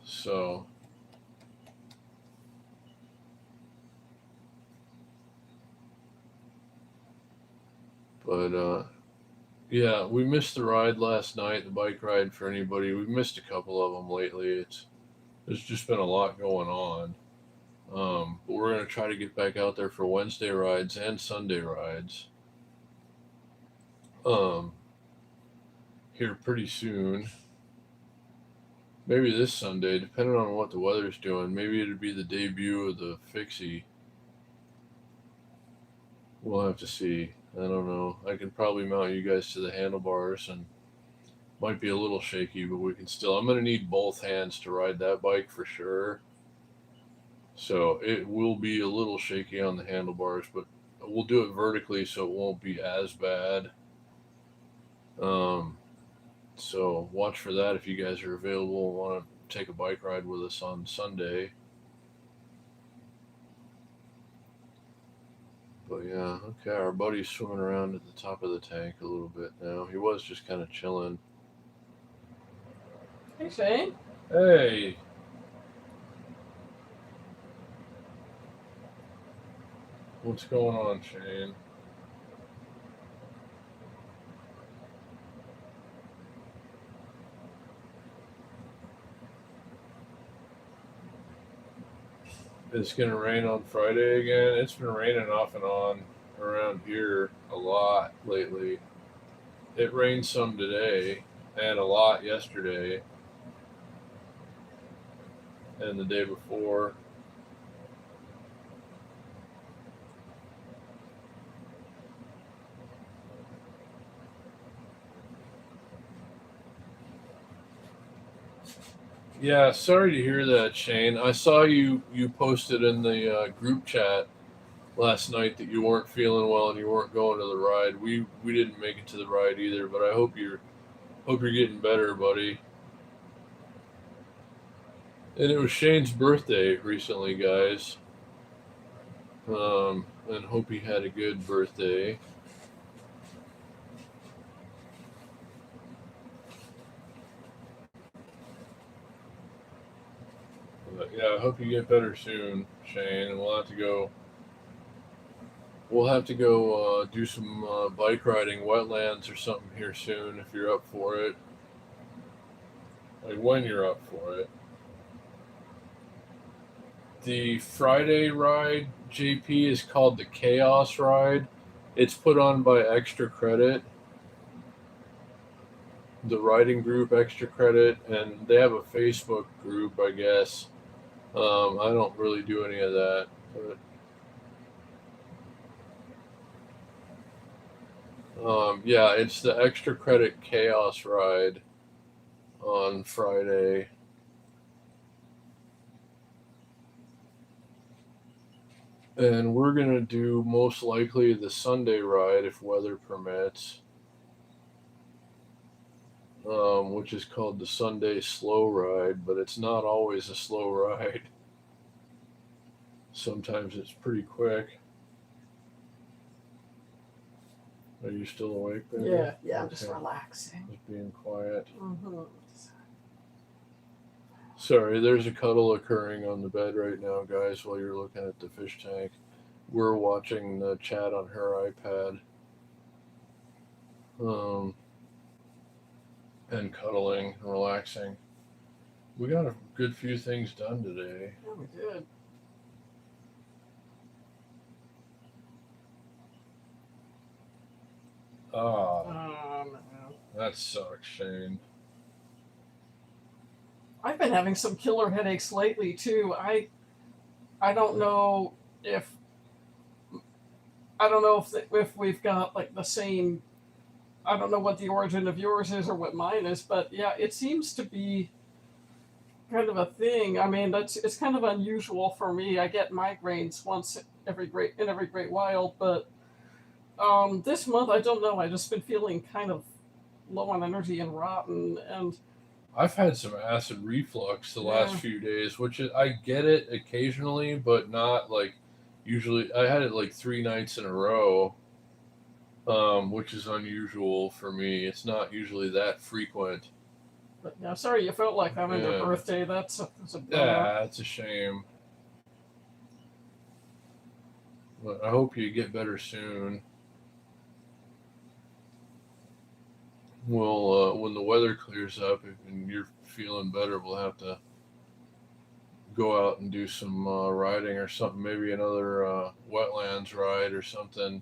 So but yeah, we missed the ride last night, the bike ride for anybody. We've missed a couple of them lately. There's just been a lot going on. But we're going to try to get back out there for Wednesday rides and Sunday rides. here pretty soon. Maybe this Sunday, depending on what the weather's doing. Maybe it'd be the debut of the Fixie. We'll have to see. I don't know. I can probably mount you guys to the handlebars, and might be a little shaky, but we can still. I'm going to need both hands to ride that bike for sure. So it will be a little shaky on the handlebars, but we'll do it vertically so it won't be as bad. So watch for that if you guys are available and want to take a bike ride with us on Sunday. But yeah, okay, our buddy's swimming around at the top of the tank a little bit now. He was just kind of chilling. Hey, Shane. Hey. What's going on, Shane? It's going to rain on Friday again. It's been raining off and on around here a lot lately. It rained some today and a lot yesterday and the day before. Yeah, sorry to hear that, Shane. I saw you posted in the group chat last night that you weren't feeling well and you weren't going to the ride. We didn't make it to the ride either, but I hope you're getting better, buddy. And it was Shane's birthday recently, guys. And hope he had a good birthday. But yeah, I hope you get better soon, Shane. And we'll have to go do some bike riding, wetlands or something here soon if you're up for it. Like when you're up for it. The Friday ride, JP, is called the Chaos Ride. It's put on by Extra Credit, the riding group Extra Credit, and they have a Facebook group, I guess. I don't really do any of that, but yeah, it's the Extra Credit Chaos Ride on Friday. And we're going to do most likely the Sunday ride if weather permits, which is called the Sunday Slow Ride, but it's not always a slow ride. Sometimes it's pretty quick. Are you still awake, baby? Yeah, I'm just relaxing. Just being quiet. Mm-hmm. Sorry, there's a cuddle occurring on the bed right now, guys, while you're looking at the fish tank. We're watching the chat on her iPad. And cuddling and relaxing. We got a good few things done today. Yeah, we did. No. That sucks, Shane. I've been having some killer headaches lately too. I don't know if if we've got like the same. I don't know what the origin of yours is or what mine is, but yeah, it seems to be kind of a thing. I mean, it's kind of unusual for me. I get migraines once every great while, but this month I don't know. I just been feeling kind of low on energy and rotten, and I've had some acid reflux the last few days, which I get it occasionally, but not like usually. I had it like 3 nights in a row, which is unusual for me. It's not usually that frequent. But yeah, sorry you felt like that on your birthday. That's a bummer. Yeah, it's a shame. But I hope you get better soon. Well, when the weather clears up and you're feeling better, we'll have to go out and do some riding or something. Maybe another wetlands ride or something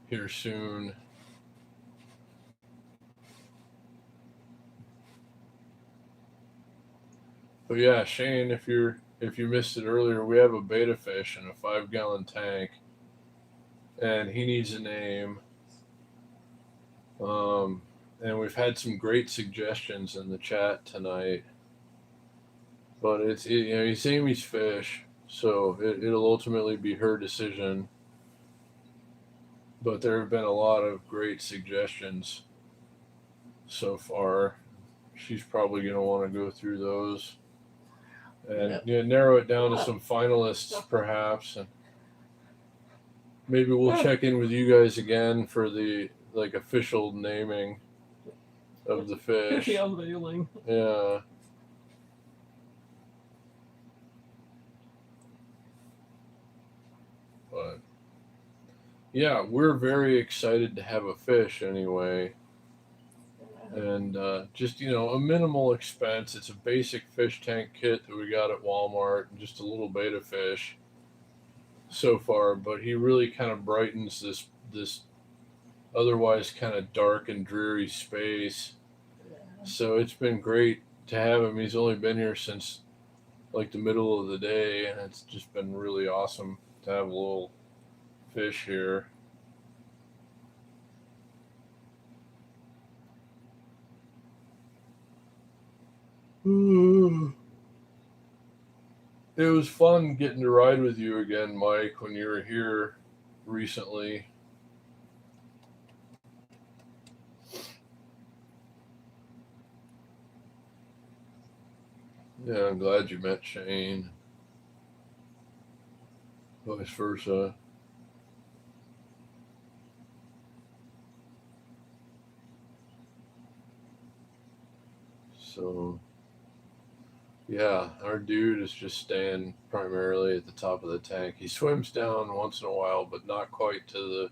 here soon. But yeah, Shane, if you missed it earlier, we have a beta fish in a 5-gallon tank, and he needs a name. And we've had some great suggestions in the chat tonight. But it's Amy's fish, so it'll ultimately be her decision. But there have been a lot of great suggestions so far. She's probably going to want to go through those and narrow it down to some finalists, perhaps. And maybe we'll check in with you guys again for the official naming of the fish. The unveiling. Yeah. But yeah, we're very excited to have a fish anyway. And just, a minimal expense. It's a basic fish tank kit that we got at Walmart, and just a little beta fish so far. But he really kind of brightens this otherwise kind of dark and dreary space. So it's been great to have him. He's only been here since like the middle of the day, and it's just been really awesome to have a little fish here. It was fun getting to ride with you again, Mike, when you were here recently. Yeah, I'm glad you met Shane. Vice versa. So, yeah, our dude is just staying primarily at the top of the tank. He swims down once in a while, but not quite to the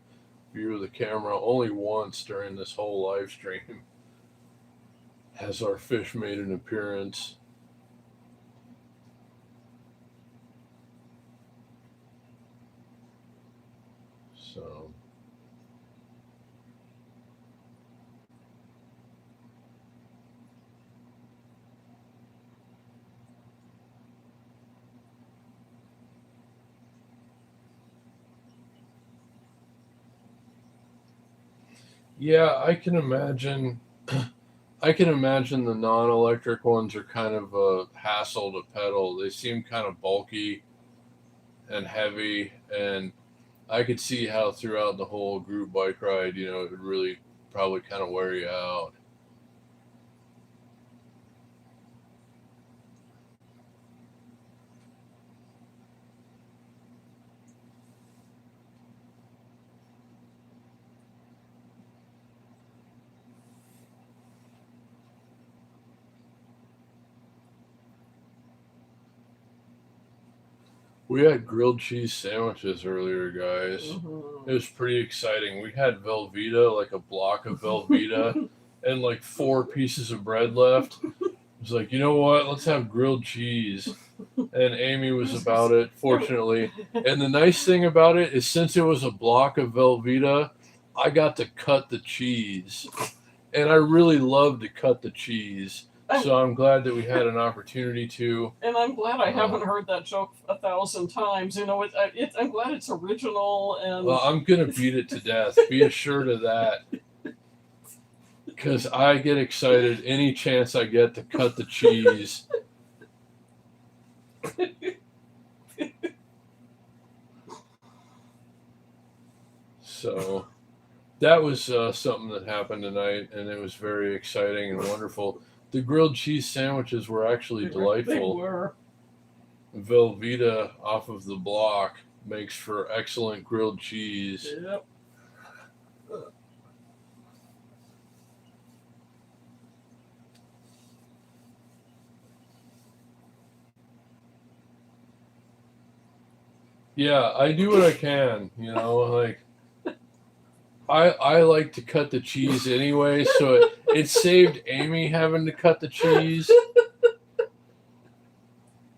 view of the camera. Only once during this whole live stream has our fish made an appearance. So, yeah, I can imagine. I can imagine the non-electric ones are kind of a hassle to pedal. They seem kind of bulky and heavy, and I could see how throughout the whole group bike ride, it would really probably kind of wear you out. We had grilled cheese sandwiches earlier, guys. Mm-hmm. It was pretty exciting. We had Velveeta, like a block of Velveeta, and like 4 pieces of bread left. It was like, you know what? Let's have grilled cheese. And Amy was about it, fortunately. And the nice thing about it is, since it was a block of Velveeta, I got to cut the cheese. And I really love to cut the cheese. So I'm glad that we had an opportunity to. And I'm glad I haven't heard that joke 1,000 times. I'm glad it's original. And well, I'm going to beat it to death. Be assured of that. Because I get excited any chance I get to cut the cheese. So that was something that happened tonight, and it was very exciting and wonderful. The grilled cheese sandwiches were actually delightful. They were. Velveeta off of the block makes for excellent grilled cheese. Yep. Yeah, I do what I can, like I like to cut the cheese anyway, so it saved Amy having to cut the cheese.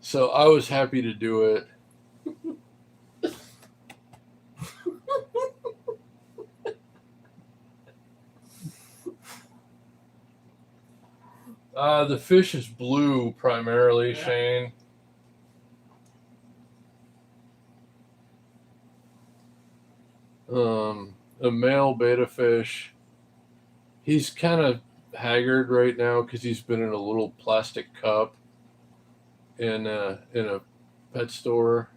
So I was happy to do it. The fish is blue primarily, Yeah. Shane. A male betta fish. He's kind of haggard right now because he's been in a little plastic cup in a pet store.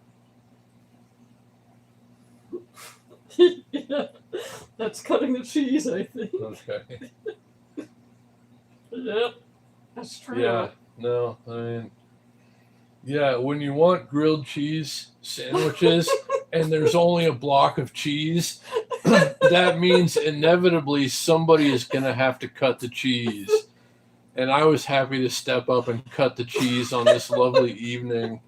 Yeah, that's cutting the cheese, I think. Okay. Yep, that's true. Yeah. No, I mean, yeah. When you want grilled cheese sandwiches and there's only a block of cheese, that means inevitably somebody is gonna have to cut the cheese. And I was happy to step up and cut the cheese on this lovely evening.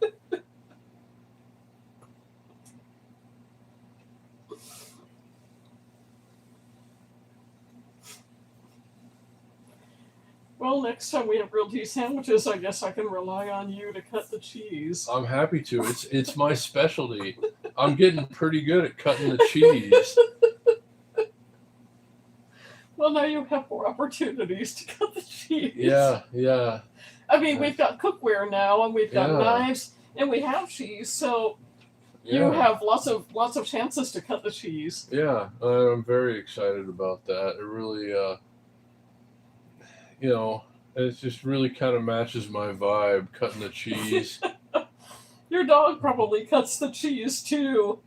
Well, next time we have grilled cheese sandwiches, I guess I can rely on you to cut the cheese. I'm happy to. It's my specialty. I'm getting pretty good at cutting the cheese. Well, now you have more opportunities to cut the cheese. Yeah, yeah. I mean, we've got cookware now, and we've got Yeah. knives, and we have cheese, so you Yeah. have lots of chances to cut the cheese. Yeah, I'm very excited about that. It really, it just really kind of matches my vibe, cutting the cheese. Your dog probably cuts the cheese too.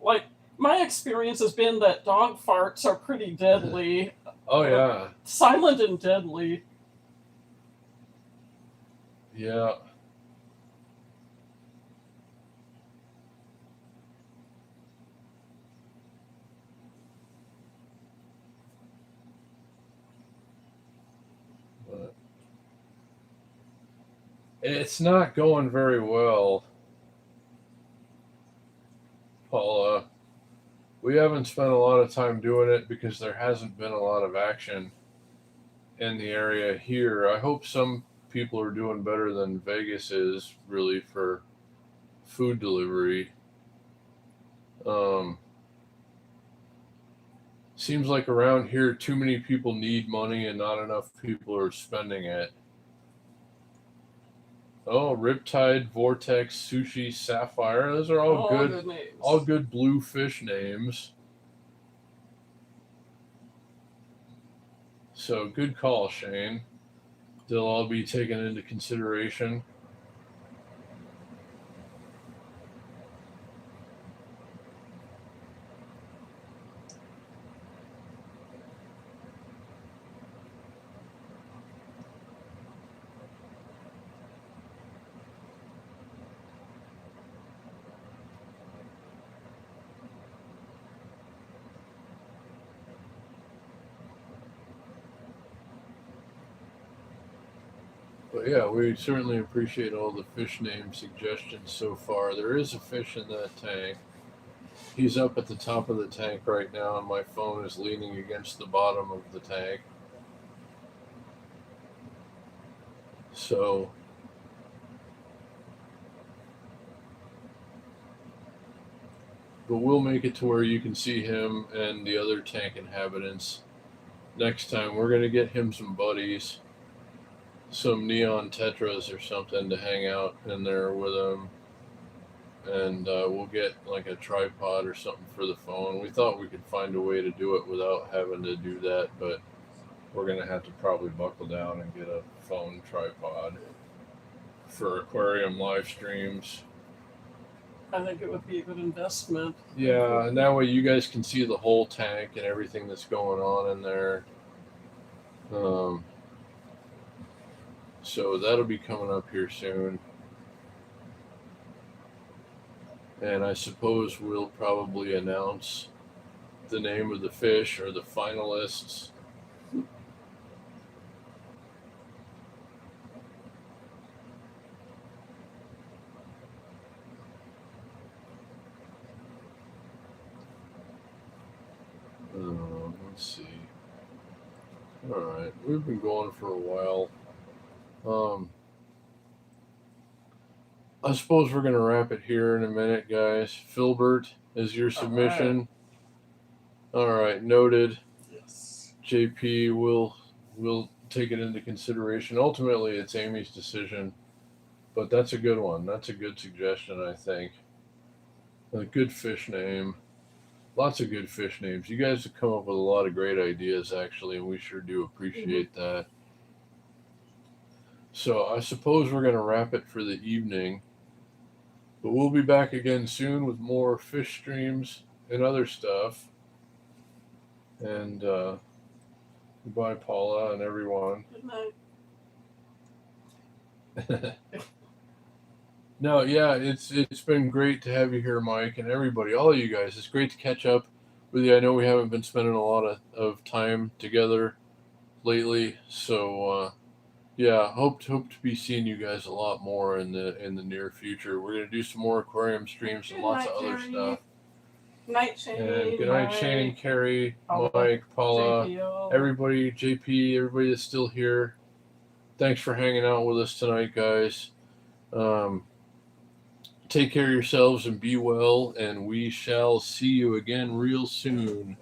Like, my experience has been that dog farts are pretty deadly, Oh yeah, silent and deadly. yeah. But it's not going very well, Paula. We haven't spent a lot of time doing it because there hasn't been a lot of action in the area here. I hope some people are doing better than Vegas is really for food delivery. Seems like around here too many people need money and not enough people are spending it. Oh, Riptide, Vortex, Sushi, Sapphire. Those are all good names. all good blue fish names. So good call, Shane. They'll all be taken into consideration. But yeah, we certainly appreciate all the fish name suggestions so far. There is a fish in that tank. He's up at the top of the tank right now, and my phone is leaning against the bottom of the tank. So, but we'll make it to where you can see him and the other tank inhabitants next time. We're going to get him some buddies, some neon tetras or something to hang out in there with him. And we'll get like a tripod or something for the phone. We thought we could find a way to do it without having to do that, but we're going to have to probably buckle down and get a phone tripod for aquarium live streams. I think it would be a good investment. Yeah, and that way you guys can see the whole tank and everything that's going on in there. So that'll be coming up here soon. And I suppose we'll probably announce the name of the fish or the finalists. Let's see. All right, we've been going for a while. I suppose we're going to wrap it here in a minute, guys. Filbert is your submission. All right, noted. Yes. JP, we'll take it into consideration. Ultimately, it's Amy's decision, but that's a good one. That's a good suggestion, I think. A good fish name. Lots of good fish names. You guys have come up with a lot of great ideas, actually, and we sure do appreciate that. So I suppose we're going to wrap it for the evening, but we'll be back again soon with more fish streams and other stuff. And goodbye, Paula, and everyone. Good night. No, yeah, it's been great to have you here, Mike, and everybody, all of you guys. It's great to catch up with you. I know we haven't been spending a lot of time together lately, so yeah, hope to be seeing you guys a lot more in the near future. We're gonna do some more aquarium streams and lots of other stuff. Night, Shane. And good night, Shane, Carrie, Paula, Mike, Paula, JPO. everybody, JP, everybody that's still here. Thanks for hanging out with us tonight, guys. Take care of yourselves and be well, and we shall see you again real soon.